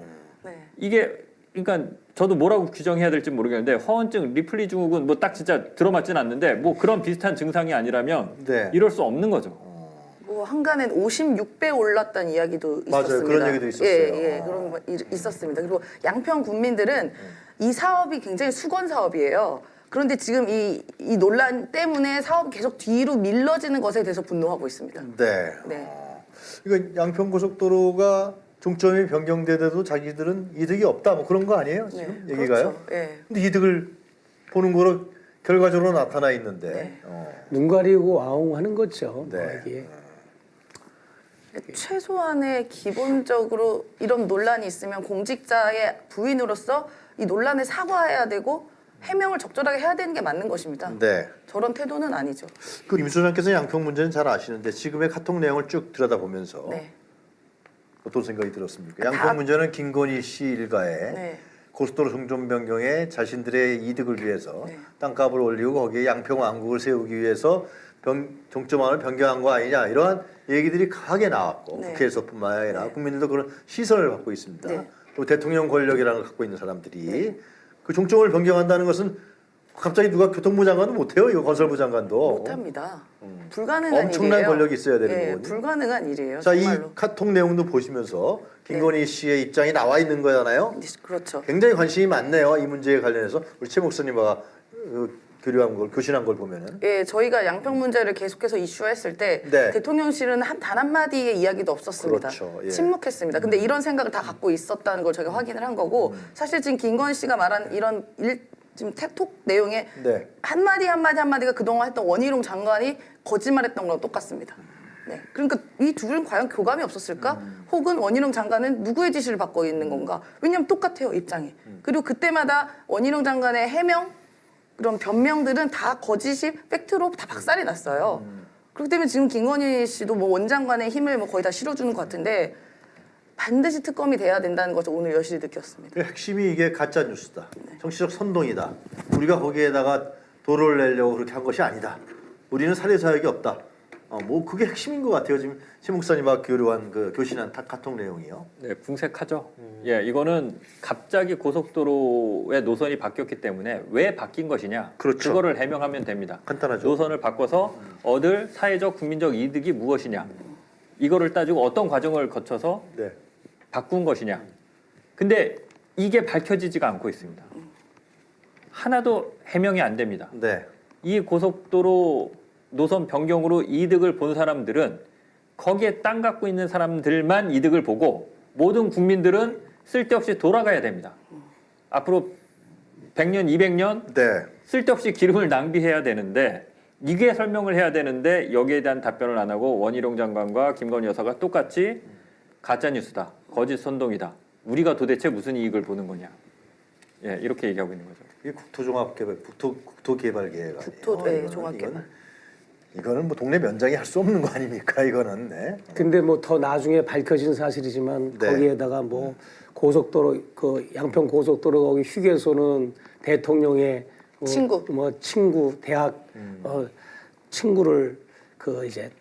네. 이게 그러니까 저도 뭐라고 규정해야 될지 모르겠는데 허언증, 리플리 증후군 뭐 딱 진짜 들어맞지는 않는데 뭐 그런 비슷한 증상이 아니라면 네. 이럴 수 없는 거죠. 뭐 한간엔 56배 올랐다는 이야기도 맞아요. 있었습니다. 그런 얘기도 있었어요. 예, 그런 거 있었습니다. 그리고 양평 국민들은 이 사업이 굉장히 수건 사업이에요. 그런데 지금 이 논란 때문에 사업이 계속 뒤로 밀려지는 것에 대해서 분노하고 있습니다. 네. 네. 이거 양평 고속도로가 종점이 변경되더라도 자기들은 이득이 없다 뭐 그런 거 아니에요? 지금 네, 얘기가요? 그렇죠. 예. 근데 이득을 보는 거로 결과적으로 나타나 있는데. 네. 눈 가리고 아웅하는 거죠. 네. 뭐 이게. 최소한의 기본적으로 이런 논란이 있으면 공직자의 부인으로서 이 논란에 사과해야 되고 해명을 적절하게 해야 되는 게 맞는 것입니다. 네. 저런 태도는 아니죠. 그 임 소장께서 양평 문제는 잘 아시는데 지금의 카톡 내용을 쭉 들여다보면서 네. 어떤 생각이 들었습니까? 다- 양평 문제는 김건희 씨 일가에 네. 고속도로 성좀 변경에 자신들의 이득을 위해서 네. 땅값을 올리고 거기에 양평 왕국을 세우기 위해서 종점안을 변경한 거 아니냐 이러한 얘기들이 강하게 나왔고 네. 국회에서뿐만 아니라 네. 국민들도 그런 시선을 받고 있습니다. 네. 또 대통령 권력이라는 걸 갖고 있는 사람들이 그 종점을 변경한다는 것은 갑자기 누가 교통부 장관도 못해요. 이거 건설부 장관도. 못합니다. 불가능한 엄청난 일이에요. 권력이 있어야 되는 예, 거거든요. 불가능한 일이에요. 자, 이 정말로. 카톡 내용도 보시면서 김건희 씨의 입장이 나와 있는 거잖아요. 그렇죠. 굉장히 관심이 많네요. 이 문제에 관련해서 우리 최 목사님과 교류한 걸 교신한 걸 보면은. 예, 저희가 양평 문제를 계속해서 이슈화했을 때 네. 대통령실은 단 한마디의 이야기도 없었습니다. 그렇죠. 예. 침묵했습니다. 근데 이런 생각을 다 갖고 있었다는 걸 저희가 확인을 한 거고 사실 지금 김건희 씨가 말한 이런 지금 톡 내용에 네. 한마디가 그동안 했던 원희룡 장관이 거짓말했던 거랑 똑같습니다. 네. 그러니까 이 둘은 과연 교감이 없었을까? 혹은 원희룡 장관은 누구의 지시를 받고 있는 건가? 왜냐하면 똑같아요, 입장이. 그리고 그때마다 원희룡 장관의 해명, 그런 변명들은 다 거짓이 팩트로 다 박살이 났어요. 그렇기 때문에 지금 김건희 씨도 뭐 원장관의 힘을 뭐 거의 다 실어주는 것 같은데 반드시 특검이 돼야 된다는 것을 오늘 여실히 느꼈습니다. 그 핵심이 이게 가짜 뉴스다. 정치적 선동이다. 우리가 거기에다가 도를 내려고 그렇게 한 것이 아니다. 우리는 살해 사역이 없다. 뭐 그게 핵심인 것 같아요. 지금 최 목사님과 교류한 그 교신한 카톡 내용이요. 네, 궁색하죠. 예, 이거는 갑자기 고속도로의 노선이 바뀌었기 때문에 왜 바뀐 것이냐? 그렇죠. 그거를 해명하면 됩니다. 간단하죠. 노선을 바꿔서 얻을 사회적 국민적 이득이 무엇이냐? 이거를 따지고 어떤 과정을 거쳐서 네. 바꾼 것이냐? 근데 이게 밝혀지지가 않고 있습니다. 하나도 해명이 안 됩니다. 네. 이 고속도로 노선 변경으로 이득을 본 사람들은 거기에 땅 갖고 있는 사람들만 이득을 보고 모든 국민들은 쓸데없이 돌아가야 됩니다. 앞으로 100년, 200년 네. 쓸데없이 기름을 낭비해야 되는데 이게 설명을 해야 되는데 여기에 대한 답변을 안 하고 원희룡 장관과 김건희 여사가 똑같이 가짜뉴스다, 거짓 선동이다. 우리가 도대체 무슨 이익을 보는 거냐. 예, 이렇게 얘기하고 있는 거죠. 이게 국토종합개발, 국토개발계획 네, 종합개발. 이거는 뭐 동네 면장이 할 수 없는 거 아닙니까? 이거는. 네. 근데 뭐 더 나중에 밝혀진 사실이지만 네. 거기에다가 뭐 고속도로 그 양평 고속도로 거기 휴게소는 대통령의 친구 대학 친구를 그 이제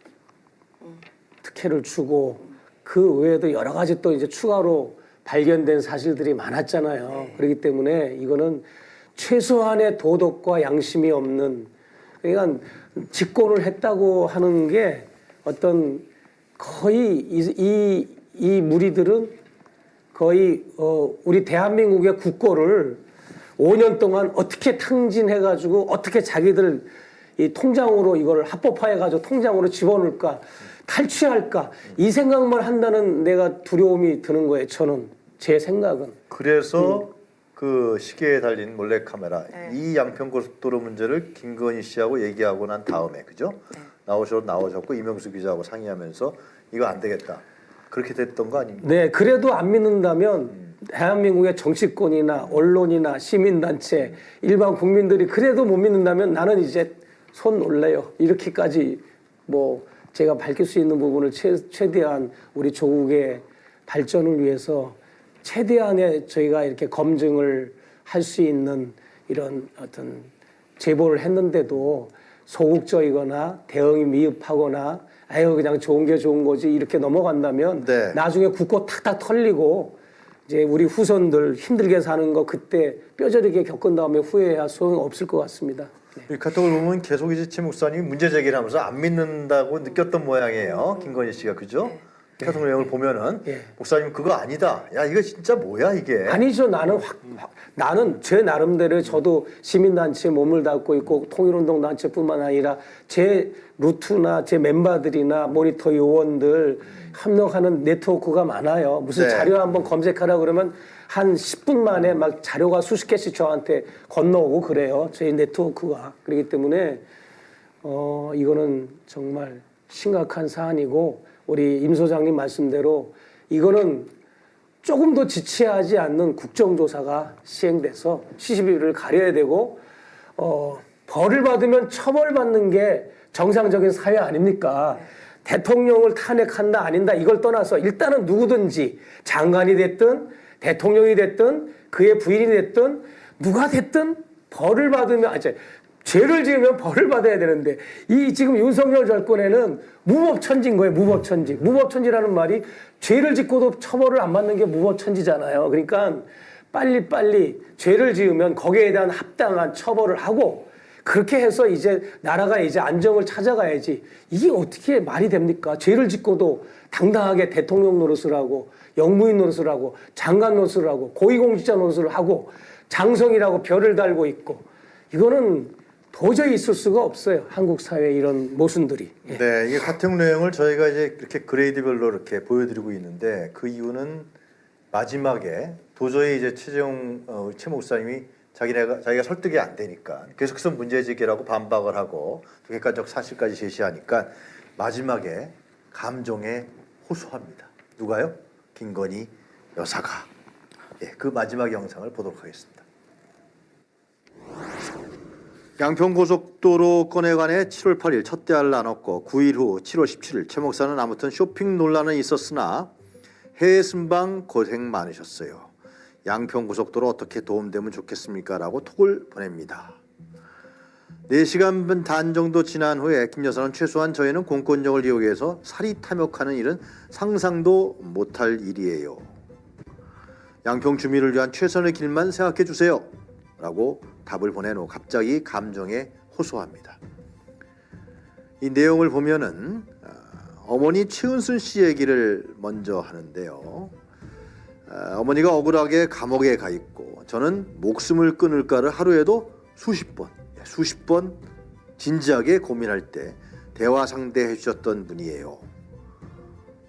특혜를 주고 그 외에도 여러 가지 또 이제 추가로 발견된 사실들이 많았잖아요. 그렇기 때문에 이거는 최소한의 도덕과 양심이 없는, 그러니까 직권을 했다고 하는 게 어떤 거의 이 무리들은 거의 우리 대한민국의 국고를 5년 동안 어떻게 탕진해가지고 어떻게 자기들 이 통장으로 이걸 합법화해가지고 통장으로 집어넣을까, 탈취할까, 이 생각만 한다는 내가 두려움이 드는 거예요. 저는 제 생각은. 그래서 그 시계에 달린 몰래카메라 네. 이 양평고속도로 문제를 김건희 씨하고 얘기하고 난 다음에 그죠? 네. 나오셨고 이명수 기자하고 상의하면서 이거 안 되겠다. 그렇게 됐던 거 아닙니까? 네, 그래도 안 믿는다면 대한민국의 정치권이나 언론이나 시민단체, 일반 국민들이 그래도 못 믿는다면 나는 이제 손 놀래요. 이렇게까지 뭐 제가 밝힐 수 있는 부분을 최대한 우리 조국의 발전을 위해서 최대한의 저희가 이렇게 검증을 할 수 있는 이런 어떤 제보를 했는데도 소극적이거나 대응이 미흡하거나 아유 그냥 좋은 게 좋은 거지 이렇게 넘어간다면 네. 나중에 국고 탁탁 털리고 이제 우리 후손들 힘들게 사는 거 그때 뼈저리게 겪은 다음에 후회해야 소용 없을 것 같습니다. 네. 이 카톡을 보면 계속 이제 최 목사님이 문제 제기를 하면서 안 믿는다고 느꼈던 모양이에요. 김건희 씨가 그죠? 카톡 내용을 보면은 목사님 그거 아니다. 야 이거 진짜 뭐야 이게? 아니죠. 나는 제 나름대로 저도 시민단체에 몸을 담고 있고 통일운동 단체뿐만 아니라 제 루트나 제 멤버들이나 모니터 요원들 협력하는 네트워크가 많아요. 무슨 네. 자료 한번 검색하라 그러면 한 10분 만에 막 자료가 수십 개씩 저한테 건너오고 그래요. 저희 네트워크가. 그렇기 때문에 이거는 정말 심각한 사안이고 우리 임 소장님 말씀대로 이거는 조금 더 지체하지 않는 국정조사가 시행돼서 시시비비를 가려야 되고 벌을 받으면 처벌받는 게 정상적인 사회 아닙니까? 대통령을 탄핵한다 아닌다 이걸 떠나서 일단은 누구든지 장관이 됐든 대통령이 됐든 그의 부인이 됐든 누가 됐든 벌을 받으면 죄를 지으면 벌을 받아야 되는데 이 지금 윤석열 정권에는 무법천지인 거예요. 무법천지. 무법천지라는 말이 죄를 짓고도 처벌을 안 받는 게 무법천지잖아요. 그러니까 빨리빨리 죄를 지으면 거기에 대한 합당한 처벌을 하고 그렇게 해서 이제 나라가 이제 안정을 찾아가야지. 이게 어떻게 말이 됩니까? 죄를 짓고도 당당하게 대통령 노릇을 하고 영무인 노릇을 하고 장관 노릇을 하고 고위공직자 노릇을 하고 장성이라고 별을 달고 있고 이거는 도저히 있을 수가 없어요. 한국 사회 이런 모순들이. 예. 네, 이게 같은 내용을 저희가 이제 이렇게 그레이드별로 이렇게 보여드리고 있는데 그 이유는 마지막에 도저히 이제 최 목사님이 자기가 설득이 안 되니까 계속해서 문제제기라고 반박을 하고 또 객관적 사실까지 제시하니까 마지막에 감정에 호소합니다. 누가요? 김건희 여사가. 예, 그 마지막 영상을 보도록 하겠습니다. 양평고속도로 건에 관해 7월 8일 첫 대화를 나눴고 9일 후 7월 17일 최 목사는 아무튼 쇼핑 논란은 있었으나 해외 순방 고생 많으셨어요. 양평고속도로 어떻게 도움되면 좋겠습니까? 라고 톡을 보냅니다. 4시간 반 정도 지난 후에 김 여사는 최소한 저희는 공권력을 이용해서 사리 탐욕하는 일은 상상도 못할 일이에요. 양평 주민을 위한 최선의 길만 생각해 주세요. 라고 답을 보내놓고 갑자기 감정에 호소합니다. 이 내용을 보면은 어머니 최은순 씨 얘기를 먼저 하는데요. 어머니가 억울하게 감옥에 가 있고 저는 목숨을 끊을까를 하루에도 수십 번 진지하게 고민할 때 대화 상대해 주셨던 분이에요.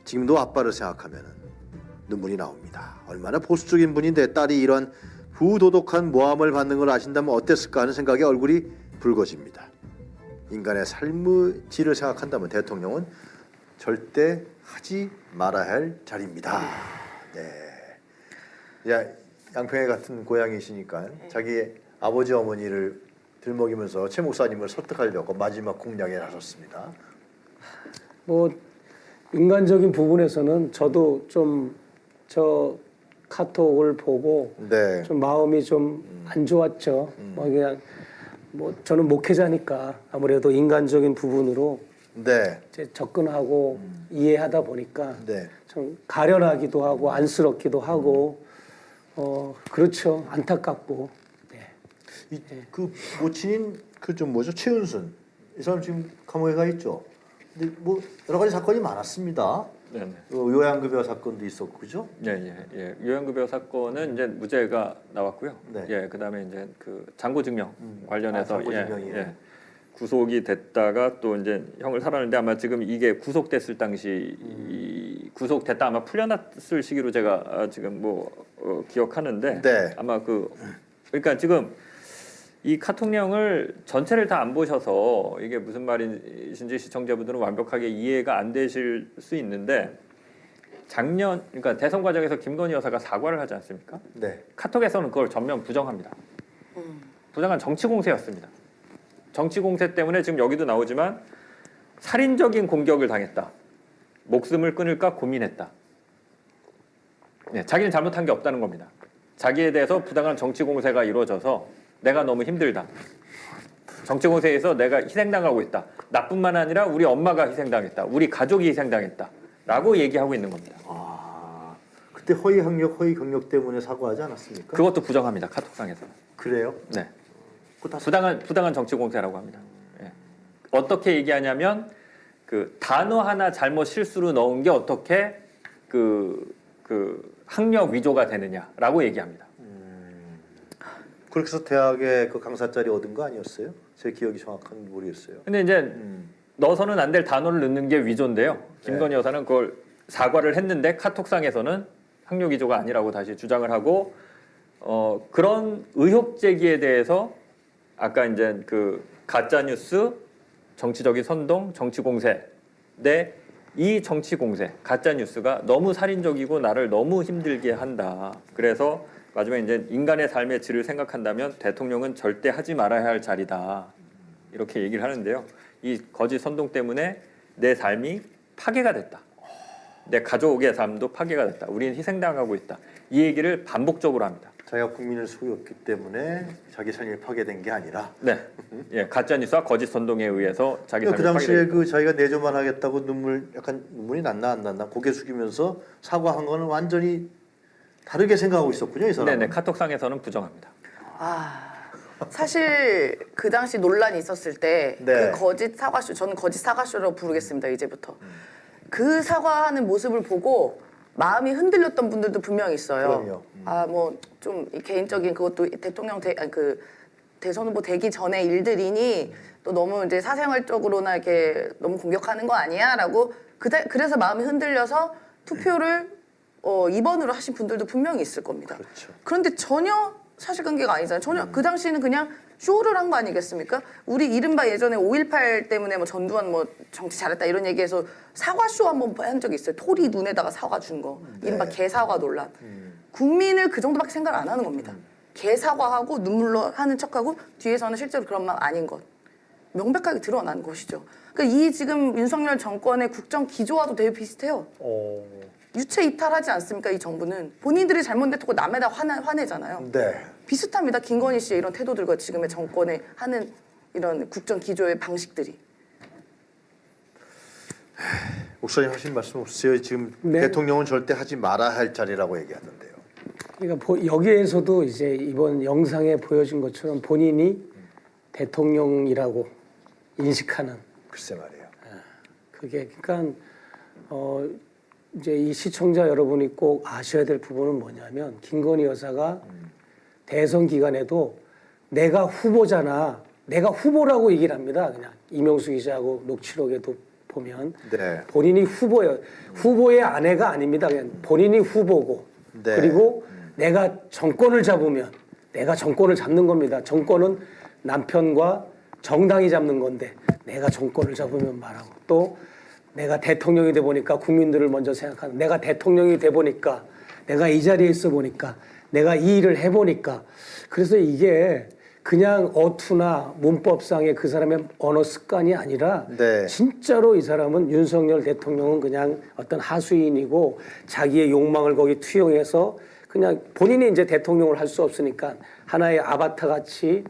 지금도 아빠를 생각하면 눈물이 나옵니다. 얼마나 보수적인 분인데 딸이 이런 부도덕한 모함을 받는 걸 아신다면 어땠을까 하는 생각에 얼굴이 붉어집니다. 인간의 삶의 질을 생각한다면 대통령은 절대 하지 말아야 할 자리입니다. 네. 야, 양평에 같은 고향이시니까 자기 아버지 어머니를 들먹이면서 최 목사님을 설득하려고 마지막 공략에 나섰습니다. 뭐 인간적인 부분에서는 저도 좀 저 카톡을 보고 네. 좀 마음이 좀 안 좋았죠. 뭐 그냥 뭐 저는 목회자니까 아무래도 인간적인 부분으로 네. 이제 접근하고 이해하다 보니까 네. 좀 가련하기도 하고 안쓰럽기도 하고 그렇죠. 안타깝고. 네. 그 모친인 그 좀 뭐죠? 최은순. 이 사람 지금 감옥에 가 있죠. 근데 뭐 여러 가지 사건이 많았습니다. 네네. 요양급여 사건도 있었고 그죠? 예. 요양급여 사건은 이제 무죄가 나왔고요. 네. 예, 그다음에 이제 그 장고증명 관련해서 장고증명이에요. 구속이 됐다가 또 이제 형을 살았는데 아마 지금 이게 구속됐을 당시 이 구속됐다 아마 풀려났을 시기로 제가 지금 기억하는데 네. 아마 그러니까 지금 이 카톡 내용을 전체를 다 안 보셔서 이게 무슨 말인지 시청자분들은 완벽하게 이해가 안 되실 수 있는데 작년 그러니까 대선 과정에서 김건희 여사가 사과를 하지 않습니까? 네. 카톡에서는 그걸 전면 부정합니다. 부정한 정치 공세였습니다. 정치 공세 때문에 지금 여기도 나오지만 살인적인 공격을 당했다. 목숨을 끊을까 고민했다. 네, 자기는 잘못한 게 없다는 겁니다. 자기에 대해서 부당한 정치 공세가 이루어져서 내가 너무 힘들다. 정치 공세에서 내가 희생당하고 있다. 나뿐만 아니라 우리 엄마가 희생당했다. 우리 가족이 희생당했다. 라고 얘기하고 있는 겁니다. 아, 그때 허위 경력 때문에 사과하지 않았습니까? 그것도 부정합니다. 카톡상에서는. 그래요? 네. 부당한 정치 공세라고 합니다. 예. 어떻게 얘기하냐면 그 단어 하나 잘못 실수로 넣은 게 어떻게 그 학력 위조가 되느냐라고 얘기합니다. 그렇게 해서 대학에 그 강사 자리 얻은 거 아니었어요? 제 기억이 정확한지 모르겠어요. 근데 이제 넣어서는 안 될 단어를 넣는 게 위조인데요. 김건희 여사는 그걸 사과를 했는데 카톡상에서는 학력 위조가 아니라고 다시 주장을 하고 그런 의혹 제기에 대해서 아까 이제 그 가짜 뉴스, 정치적인 선동, 정치 공세 내 이 정치 공세, 가짜 뉴스가 너무 살인적이고 나를 너무 힘들게 한다. 그래서 마지막에 이제 인간의 삶의 질을 생각한다면 대통령은 절대 하지 말아야 할 자리다. 이렇게 얘기를 하는데요. 이 거짓 선동 때문에 내 삶이 파괴가 됐다. 내 가족의 삶도 파괴가 됐다. 우리는 희생당하고 있다. 이 얘기를 반복적으로 합니다. 자기가 국민을 속였기 때문에 자기 삶이 파괴된 게 아니라. 네, 예, 가짜 뉴스와 거짓 선동에 의해서 자기 삶이 그 당시에 파괴됐다. 그 자기가 내조만 하겠다고 약간 눈물이 났나 안 났나 고개 숙이면서 사과한 거는 완전히 다르게 생각하고 있었군요, 이 사람은. 네네, 카톡상에서는 부정합니다. 사실 그 당시 논란이 있었을 때 그 네. 거짓 사과쇼, 저는 거짓 사과쇼라고 부르겠습니다, 이제부터. 그 사과하는 모습을 보고 마음이 흔들렸던 분들도 분명히 있어요. 그럼요. 뭐 좀 개인적인 그것도 대통령 대선 후보 되기 전에 일들이니 또 너무 이제 사생활적으로나 이렇게 너무 공격하는 거 아니야라고 그래서 마음이 흔들려서 투표를 2번으로 하신 분들도 분명히 있을 겁니다. 그렇죠. 그런데 전혀 사실관계가 아니잖아요. 전혀 그 당시에는 그냥 쇼를 한 거 아니겠습니까? 우리 이른바 예전에 5.18 때문에 뭐 전두환 뭐 정치 잘했다 이런 얘기해서 사과쇼 한번 한 적이 있어요. 토리 눈에다가 사과 준 거. 이른바 개사과 논란. 국민을 그 정도밖에 생각 안 하는 겁니다. 개사과하고 눈물로 하는 척하고 뒤에서는 실제로 그런 마음 아닌 것. 명백하게 드러난 것이죠. 그러니까 이 지금 윤석열 정권의 국정 기조와도 되게 비슷해요. 유체 이탈하지 않습니까? 이 정부는 본인들이 잘못됐다고 남에다 화내잖아요. 네. 비슷합니다. 김건희 씨의 이런 태도들과 지금의 정권의 하는 이런 국정 기조의 방식들이. 목사님 하신 말씀 없으세요? 지금 네. 대통령은 절대 하지 말아야 할 자리라고 얘기하던데요. 그러니까 여기에서도 이제 이번 영상에 보여진 것처럼 본인이 대통령이라고 인식하는 글쎄 말이에요. 그게 그러니까 이제 이 시청자 여러분이 꼭 아셔야 될 부분은 뭐냐면 김건희 여사가 대선 기간에도 내가 후보잖아. 내가 후보라고 얘기를 합니다. 그냥 이명수 기자하고 녹취록에도 보면 네. 본인이 후보예요. 후보의 아내가 아닙니다. 그냥 본인이 후보고 네. 그리고 내가 정권을 잡으면 내가 정권을 잡는 겁니다. 정권은 남편과 정당이 잡는 건데 내가 정권을 잡으면 말하고 또 내가 대통령이 돼 보니까 국민들을 먼저 생각하는 내가 대통령이 돼 보니까 내가 이 자리에 있어 보니까 내가 이 일을 해 보니까 그래서 이게 그냥 어투나 문법상의 그 사람의 언어 습관이 아니라 네. 진짜로 이 사람은 윤석열 대통령은 그냥 어떤 하수인이고 자기의 욕망을 거기 투영해서 그냥 본인이 이제 대통령을 할 수 없으니까 하나의 아바타 같이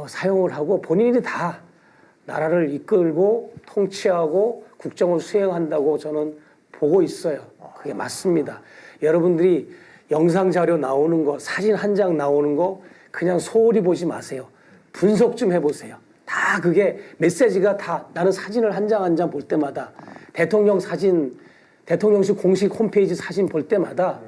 사용을 하고 본인이 다 나라를 이끌고 통치하고 국정을 수행한다고 저는 보고 있어요. 그게 맞습니다. 여러분들이 영상 자료 나오는 거, 사진 한 장 나오는 거 그냥 소홀히 보지 마세요. 분석 좀 해보세요. 다 그게 메시지가 다 나는 사진을 한 장 한 장 볼 때마다 대통령 사진, 대통령실 공식 홈페이지 사진 볼 때마다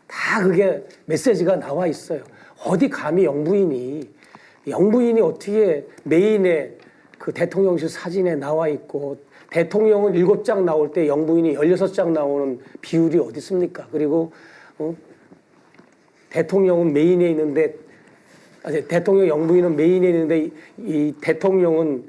다 그게 메시지가 나와 있어요. 어디 감히 영부인이 어떻게 메인에 그 대통령실 사진에 나와 있고 대통령은 7장 나올 때 영부인이 16장 나오는 비율이 어디 있습니까? 그리고 대통령은 메인에 있는데 대통령 영부인은 메인에 있는데 이 대통령은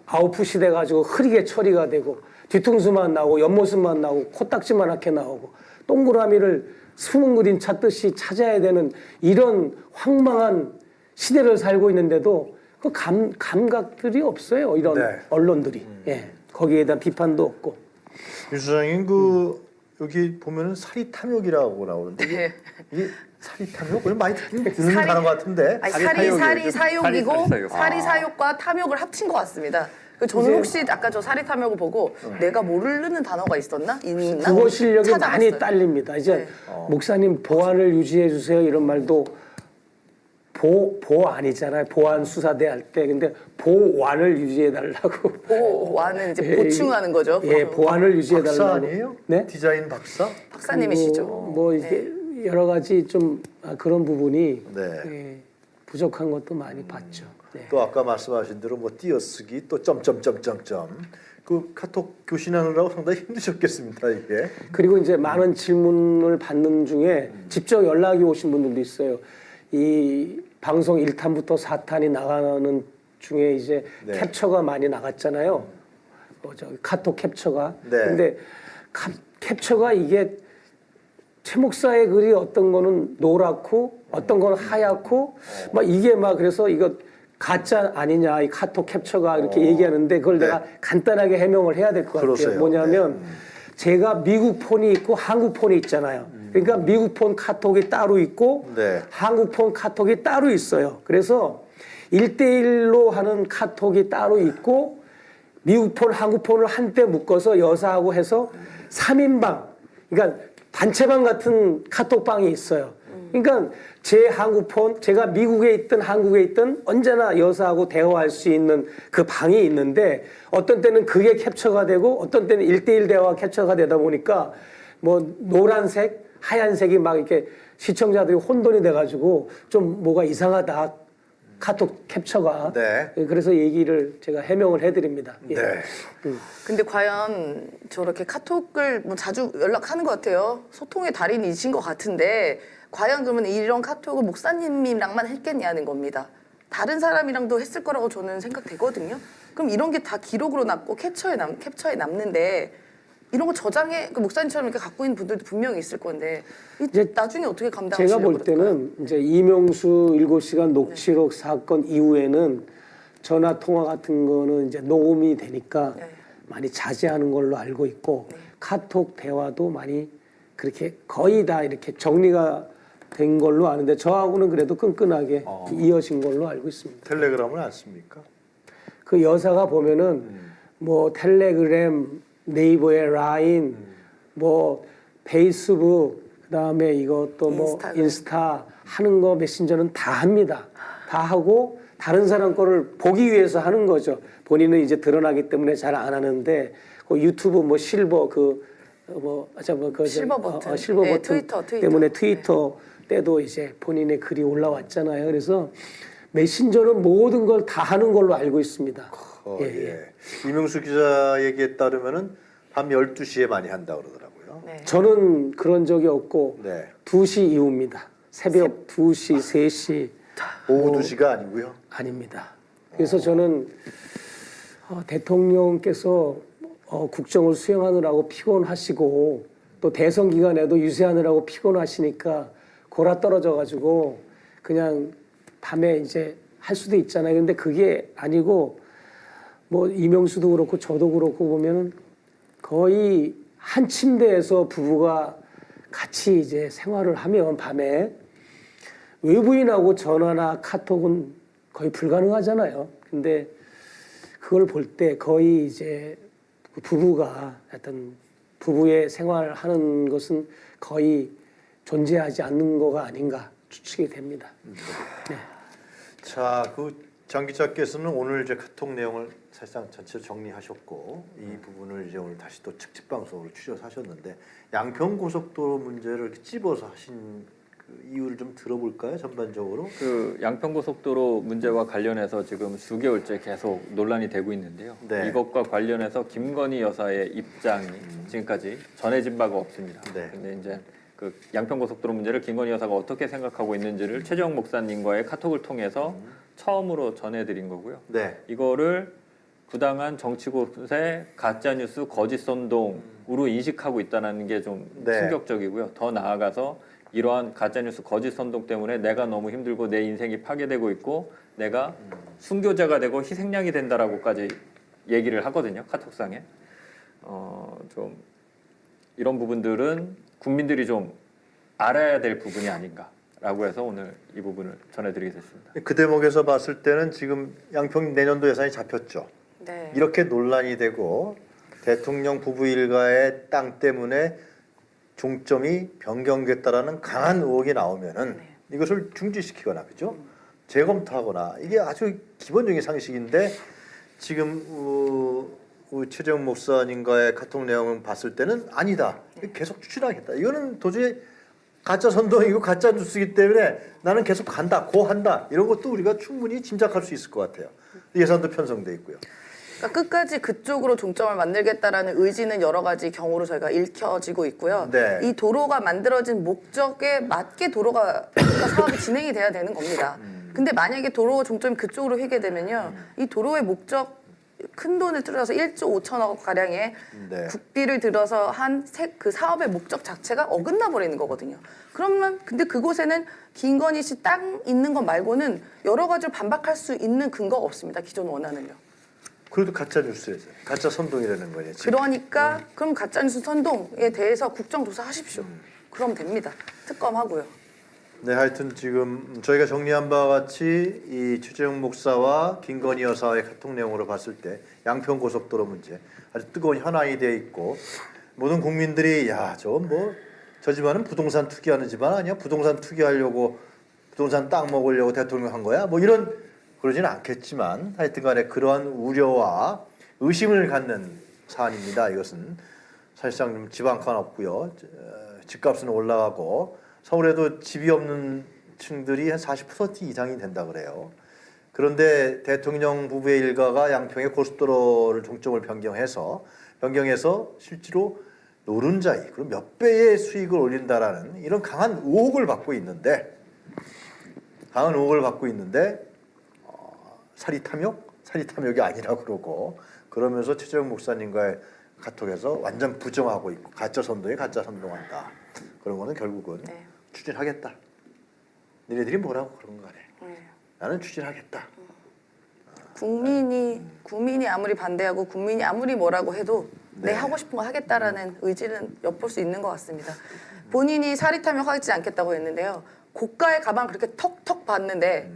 아웃풋이 돼가지고 흐리게 처리가 되고 뒤통수만 나오고 옆모습만 나오고 코딱지만하게 나오고 동그라미를 숨은 그림 찾듯이 찾아야 되는 이런 황망한 시대를 살고 있는데도 그 감각들이 없어요. 이런 네. 언론들이. 예. 거기에 대한 비판도 없고. 윤 수장님 여기 보면은 사리 탐욕이라고 나오는데 이게 사리 탐욕? 오늘 많이 듣는 단어 같은데. 아니, 사리 사리 사욕이에요. 사욕이고 사리 사욕과 탐욕을 합친 것 같습니다. 저는 혹시 아까 저 사리 탐욕을 보고 내가 모르는 단어가 있었나? 있나? 국어 실력이 찾아봤어요. 많이 딸립니다. 이제 네. 목사님 보안을 유지해 주세요 이런 말도 보안이잖아요. 보안 수사대 할 때 근데 보완을 유지해 달라고. 보완은 이제 보충하는 거죠. 예, 보안을 유지해 달라고. 박사 아니에요? 네? 디자인 박사? 박사님이시죠. 뭐 이게 여러 가지 좀 그런 부분이 네. 예, 부족한 것도 많이 봤죠. 네. 또 아까 말씀하신 대로 뭐 띄어쓰기 또 점점점점점 그 카톡 교신하느라고 상당히 힘드셨겠습니다 이게. 그리고 이제 많은 질문을 받는 중에 직접 연락이 오신 분들도 있어요. 이 방송 1탄부터 4탄이 나가는 중에 이제 네. 캡처가 많이 나갔잖아요. 카톡 캡처가. 네. 근데 캡처가 이게 최 목사의 글이 어떤 거는 노랗고 어떤 거는 하얗고 막 이게 막 그래서 이거 가짜 아니냐 이 카톡 캡처가 이렇게 얘기하는데 그걸 네. 내가 간단하게 해명을 해야 될 것 같아요. 그러세요. 뭐냐면 제가 미국 폰이 있고 한국 폰이 있잖아요. 그러니까 미국 폰 카톡이 따로 있고 네. 한국 폰 카톡이 따로 있어요. 그래서 1대1로 하는 카톡이 따로 있고 미국 폰, 한국 폰을 한때 묶어서 여사하고 해서 3인방, 그러니까 단체방 같은 카톡방이 있어요. 그러니까 제 한국 폰, 제가 미국에 있든 한국에 있든 언제나 여사하고 대화할 수 있는 그 방이 있는데 어떤 때는 그게 캡처가 되고 어떤 때는 1대1 대화가 캡처가 되다 보니까 뭐 노란색, 하얀색이 막 이렇게 시청자들이 혼돈이 돼가지고 좀 뭐가 이상하다. 카톡 캡처가. 네. 그래서 얘기를 제가 해명을 해드립니다. 예. 네. 근데 과연 저렇게 카톡을 뭐 자주 연락하는 것 같아요. 소통의 달인이신 것 같은데 과연 그러면 이런 카톡을 목사님이랑만 했겠냐는 겁니다. 다른 사람이랑도 했을 거라고 저는 생각되거든요. 그럼 이런 게 다 기록으로 남고 캡처에 남는데 이런 거 저장해 그 목사님처럼 이렇게 갖고 있는 분들도 분명히 있을 건데 이제 나중에 어떻게 감당하시려고 제가 볼 그럴까요? 때는 이제 이명수 7시간 녹취록 사건 이후에는 전화 통화 같은 거는 이제 녹음이 되니까 네. 많이 자제하는 걸로 알고 있고 카톡 대화도 많이 그렇게 거의 다 이렇게 정리가 된 걸로 아는데 저하고는 그래도 끈끈하게 이어진 걸로 알고 있습니다. 텔레그램은 안 씁니까? 그 여사가 보면은 뭐 텔레그램, 네이버의 라인, 뭐 페이스북, 그다음에 이것도 뭐 인스타그램. 인스타 하는 거 메신저는 다 합니다. 다 하고 다른 사람 거를 보기 위해서 하는 거죠. 본인은 이제 드러나기 때문에 잘 안 하는데 그 유튜브 뭐 실버 실버 버튼. 실버 네, 버튼 트위터. 때문에 트위터 때도 이제 본인의 글이 올라왔잖아요. 그래서 메신저는 모든 걸 다 하는 걸로 알고 있습니다. 예. 이명수 기자 얘기에 따르면은 밤 12시에 많이 한다 그러더라고요. 네. 저는 그런 적이 없고 네. 2시 이후입니다. 새벽 2시, 3시 오후 2시가 아니고요. 아닙니다. 그래서 저는 대통령께서 국정을 수행하느라고 피곤하시고 또 대선 기간에도 유세하느라고 피곤하시니까 골아 떨어져 가지고 그냥 밤에 이제 할 수도 있잖아요. 근데 그게 아니고 뭐 이명수도 그렇고 저도 그렇고 보면은 거의 한 침대에서 부부가 같이 이제 생활을 하면 밤에 외부인하고 전화나 카톡은 거의 불가능하잖아요. 근데 그걸 볼 때 거의 이제 그 부부가 어떤 부부의 생활을 하는 것은 거의 존재하지 않는 거가 아닌가 추측이 됩니다. 네. 자, 그 장 기자께서는 오늘 이제 카톡 내용을 사실상 전체로 정리하셨고 이 부분을 이제 오늘 다시 또 특집 방송으로 추려서 하셨는데 양평 고속도로 문제를 이렇게 찝어서 하신 그 이유를 좀 들어볼까요? 전반적으로. 그 양평고속도로 문제와 관련해서 지금 수개월째 계속 논란이 되고 있는데요. 네. 이것과 관련해서 김건희 여사의 입장이 지금까지 전해진 바가 없습니다. 네. 근데 이제 그 양평고속도로 문제를 김건희 여사가 어떻게 생각하고 있는지를 최재형 목사님과의 카톡을 통해서 처음으로 전해드린 거고요. 네. 이거를 부당한 정치고세, 가짜뉴스, 거짓 선동으로 인식하고 있다는 게 좀 네. 충격적이고요. 더 나아가서 이러한 가짜뉴스, 거짓 선동 때문에 내가 너무 힘들고 내 인생이 파괴되고 있고 내가 순교자가 되고 희생양이 된다라고까지 얘기를 하거든요. 카톡상에. 좀 이런 부분들은 국민들이 좀 알아야 될 부분이 아닌가라고 해서 오늘 이 부분을 전해드리게 됐습니다. 그 대목에서 봤을 때는 지금 양평 내년도 예산이 잡혔죠. 네. 이렇게 논란이 되고 대통령 부부 일가의 땅 때문에 종점이 변경됐다라는 강한 의혹이 나오면은 이것을 중지시키거나 그죠? 재검토하거나 이게 아주 기본적인 상식인데 지금 최재형 목사님과의 카톡 내용을 봤을 때는 아니다. 계속 추진하겠다. 이거는 도저히 가짜 선동이고 가짜 뉴스이기 때문에 나는 계속 간다, 고한다. 이런 것도 우리가 충분히 짐작할 수 있을 것 같아요. 예산도 편성돼 있고요. 그러니까 끝까지 그쪽으로 종점을 만들겠다라는 의지는 여러 가지 경우로 저희가 읽혀지고 있고요. 네. 이 도로가 만들어진 목적에 맞게 도로가 사업이 진행이 돼야 되는 겁니다. 근데 만약에 도로 종점이 그쪽으로 휘게 되면요, 이 도로의 목적 큰 돈을 들여서 1조 5천억 가량의 네. 국비를 들어서 한 그 사업의 목적 자체가 어긋나 버리는 거거든요. 그러면 근데 그곳에는 김건희 씨 땅 있는 것 말고는 여러 가지로 반박할 수 있는 근거가 없습니다. 기존 원안은요. 그래도 가짜 뉴스에서 가짜 선동이라는 거냐 지금. 그러니까 그럼 가짜뉴스 선동에 대해서 국정조사 하십시오. 그럼 됩니다. 특검하고요. 네, 하여튼 지금 저희가 정리한 바와 같이 이 최재형 목사와 김건희 여사의 카톡 내용으로 봤을 때 양평 고속도로 문제 아주 뜨거운 현안이 돼 있고 모든 국민들이 야, 저 집안은 부동산 투기하는 집안 아니야? 부동산 투기하려고 부동산 땅 먹으려고 대통령 한 거야? 뭐 이런 그러지는 않겠지만 하여튼간에 그러한 우려와 의심을 갖는 사안입니다. 이것은 사실상 좀 집 한 칸 없고요. 집값은 올라가고 서울에도 집이 없는 층들이 한 40% 이상이 된다 그래요. 그런데 대통령 부부의 일가가 양평의 고속도로를 종점을 변경해서 실제로 노른자이 그럼 몇 배의 수익을 올린다라는 이런 강한 의혹을 받고 있는데 사리 탐욕이 아니라고 그러고 그러면서 최재형 목사님과의 카톡에서 완전 부정하고 있고 가짜 선동한다. 그런 거는 결국은 네. 추진하겠다. 니네들이 뭐라고 그런 거네. 네. 나는 추진하겠다. 국민이 아무리 반대하고 국민이 아무리 뭐라고 해도 네. 하고 싶은 거 하겠다라는 의지는 엿볼 수 있는 것 같습니다. 본인이 사리탐욕 하지 않겠다고 했는데요. 고가의 가방 그렇게 턱턱 봤는데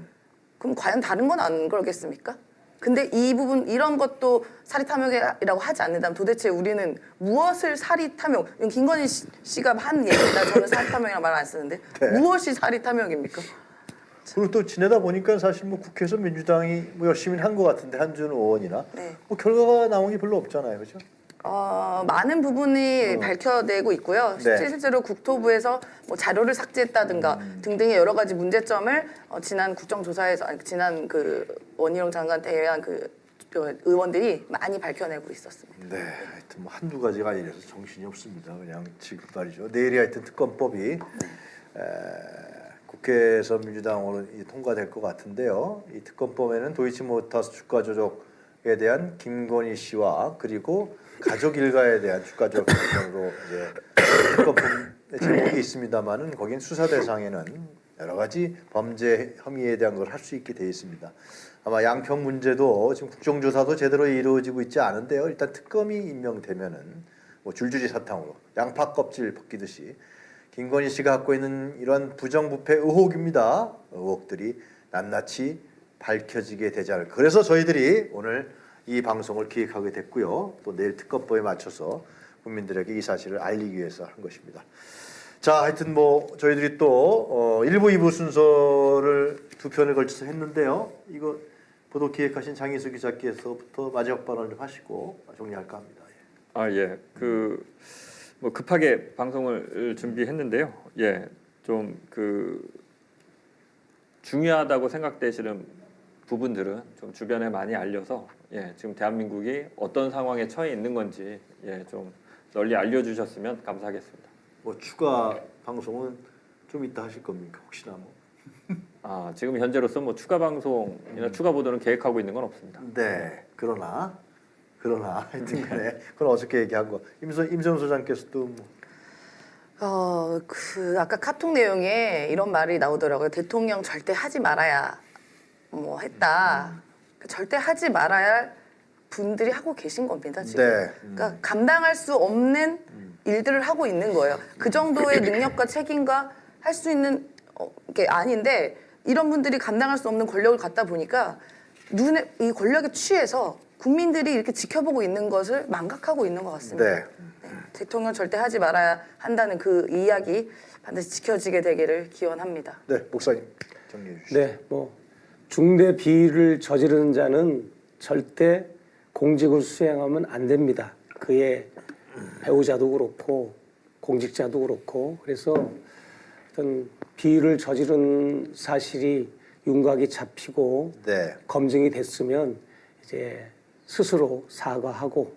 그럼 과연 다른 건 안 그러겠습니까? 근데 이 부분 이런 것도 사리탐욕이라고 하지 않는다면 도대체 우리는 무엇을 사리탐욕? 김건희 씨가 한 얘기입니다. 저는 사리탐욕이라는 말 안 쓰는데 네. 무엇이 사리탐욕입니까? 그리고 또 지내다 보니까 사실 뭐 국회에서 민주당이 뭐 열심히 한 것 같은데 한준 의원이나 네. 뭐 결과가 나온 게 별로 없잖아요, 그렇죠? 많은 부분이 밝혀내고 있고요. 네. 실제로 국토부에서 뭐 자료를 삭제했다든가 등등의 여러 가지 문제점을 지난 국정조사에서 지난 그 원희룡 장관 대회한 그 의원들이 많이 밝혀내고 있었습니다. 네, 하여튼 뭐 한두 가지가 아니라서 정신이 없습니다. 그냥 지금 말이죠. 내일이 하여튼 특검법이 국회에서 민주당으로 통과될 것 같은데요. 이 특검법에는 도이치모터스 주가 조작에 대한 김건희 씨와 그리고 가족 일가에 대한 주가 조작 등으로 이제 특검법의 제목이 있습니다만은 거긴 수사 대상에는 여러 가지 범죄 혐의에 대한 걸 할 수 있게 되어 있습니다. 아마 양평 문제도 지금 국정조사도 제대로 이루어지고 있지 않은데요. 일단 특검이 임명되면은 뭐 줄줄이 사탕으로 양파 껍질 벗기듯이 김건희 씨가 갖고 있는 이런 부정부패 의혹입니다. 의혹들이 낱낱이 밝혀지게 되지 않을까. 그래서 저희들이 오늘 이 방송을 기획하게 됐고요. 또 내일 특검법에 맞춰서 국민들에게 이 사실을 알리기 위해서 한 것입니다. 자, 하여튼 뭐 저희들이 또 1부, 2부 순서를 두 편을 걸쳐서 했는데요. 이거 보도 기획하신 장희수 기자께서부터 마지막 발언을 좀 하시고 정리할까 합니다. 예. 뭐 급하게 방송을 준비했는데요. 예. 좀 중요하다고 생각되시는 부분들은 좀 주변에 많이 알려서 지금 대한민국이 어떤 상황에 처해 있는 건지 좀 널리 알려주셨으면 감사하겠습니다. 뭐 추가 방송은 좀 이따 하실 겁니까? 혹시나 뭐. 지금 현재로서 뭐 추가 방송이나 추가 보도는 계획하고 있는 건 없습니다. 네. 그러나 하여튼간에 그건 어저께 얘기한 거. 임선 소장께서도 뭐. 아까 카톡 내용에 이런 말이 나오더라고요. 대통령 절대 하지 말아야 뭐 했다. 절대 하지 말아야 할 분들이 하고 계신 겁니다, 지금. 네. 그러니까 감당할 수 없는 일들을 하고 있는 거예요. 그 정도의 능력과 책임과 할 수 있는 게 아닌데 이런 분들이 감당할 수 없는 권력을 갖다 보니까 이 권력에 취해서 국민들이 이렇게 지켜보고 있는 것을 망각하고 있는 것 같습니다. 네. 대통령 절대 하지 말아야 한다는 그 이야기 반드시 지켜지게 되기를 기원합니다. 네, 목사님 정리해 주시죠. 네, 뭐 중대 비위를 저지르는 자는 절대 공직을 수행하면 안 됩니다. 그의 배우자도 그렇고 공직자도 그렇고 그래서 어떤 비위를 저지른 사실이 윤곽이 잡히고 네. 검증이 됐으면 이제 스스로 사과하고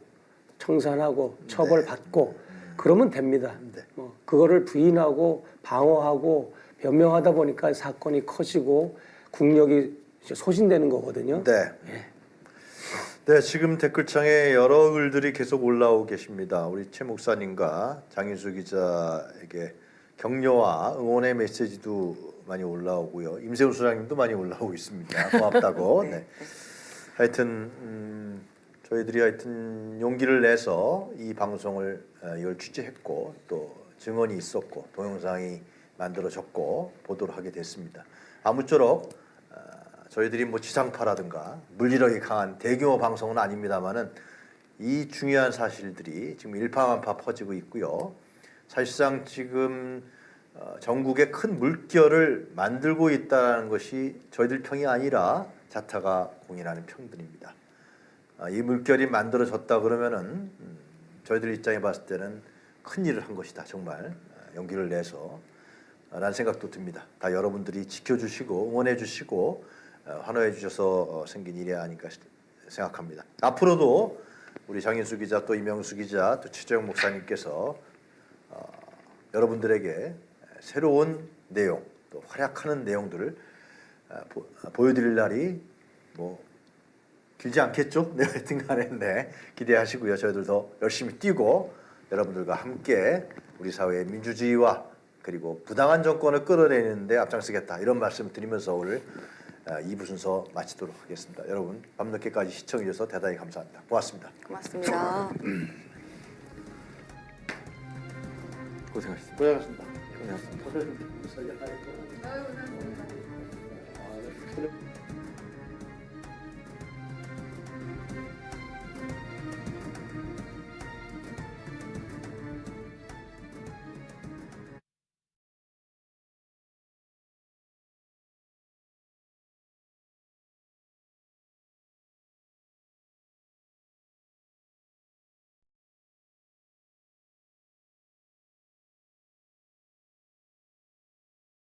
청산하고 처벌받고 그러면 됩니다. 네. 뭐 그거를 부인하고 방어하고 변명하다 보니까 사건이 커지고 국력이 이제 소진되는 거거든요. 네. 네, 지금 댓글창에 여러 글들이 계속 올라오고 계십니다. 우리 최 목사님과 장윤수 기자에게 격려와 응원의 메시지도 많이 올라오고요. 임세훈 소장님도 많이 올라오고 있습니다. 고맙다고. 네. 하여튼 저희들이 하여튼 용기를 내서 이 방송을 이걸 취재했고 또 증언이 있었고 동영상이 만들어졌고 보도를 하게 됐습니다. 아무쪼록 저희들이 뭐 지상파라든가 물리력이 강한 대규모 방송은 아닙니다만은 이 중요한 사실들이 지금 일파만파 퍼지고 있고요. 사실상 지금 전국에 큰 물결을 만들고 있다는 것이 저희들 평이 아니라 자타가 공인하는 평들입니다. 이 물결이 만들어졌다 그러면은 저희들 입장에 봤을 때는 큰 일을 한 것이다. 정말 용기를 내서 라는 생각도 듭니다. 다 여러분들이 지켜주시고 응원해 주시고 환호해 주셔서 생긴 일이 아닐까 생각합니다. 앞으로도 우리 장인수 기자 또 이명수 기자 또 최재형 목사님께서 여러분들에게 새로운 내용 또 활약하는 내용들을 보여드릴 날이 뭐 길지 않겠죠? 네, 하여튼간에 네, 기대하시고요. 저희들도 열심히 뛰고 여러분들과 함께 우리 사회의 민주주의와 그리고 부당한 정권을 끌어내는데 앞장서겠다 이런 말씀 드리면서 오늘 2부 순서 마치도록 하겠습니다. 여러분 밤늦게까지 시청해 주셔서 대단히 감사합니다. 고맙습니다. 고맙습니다. 고생하셨습니다. 고생하셨습니다. 고생하셨습니다. 고생하셨습니다.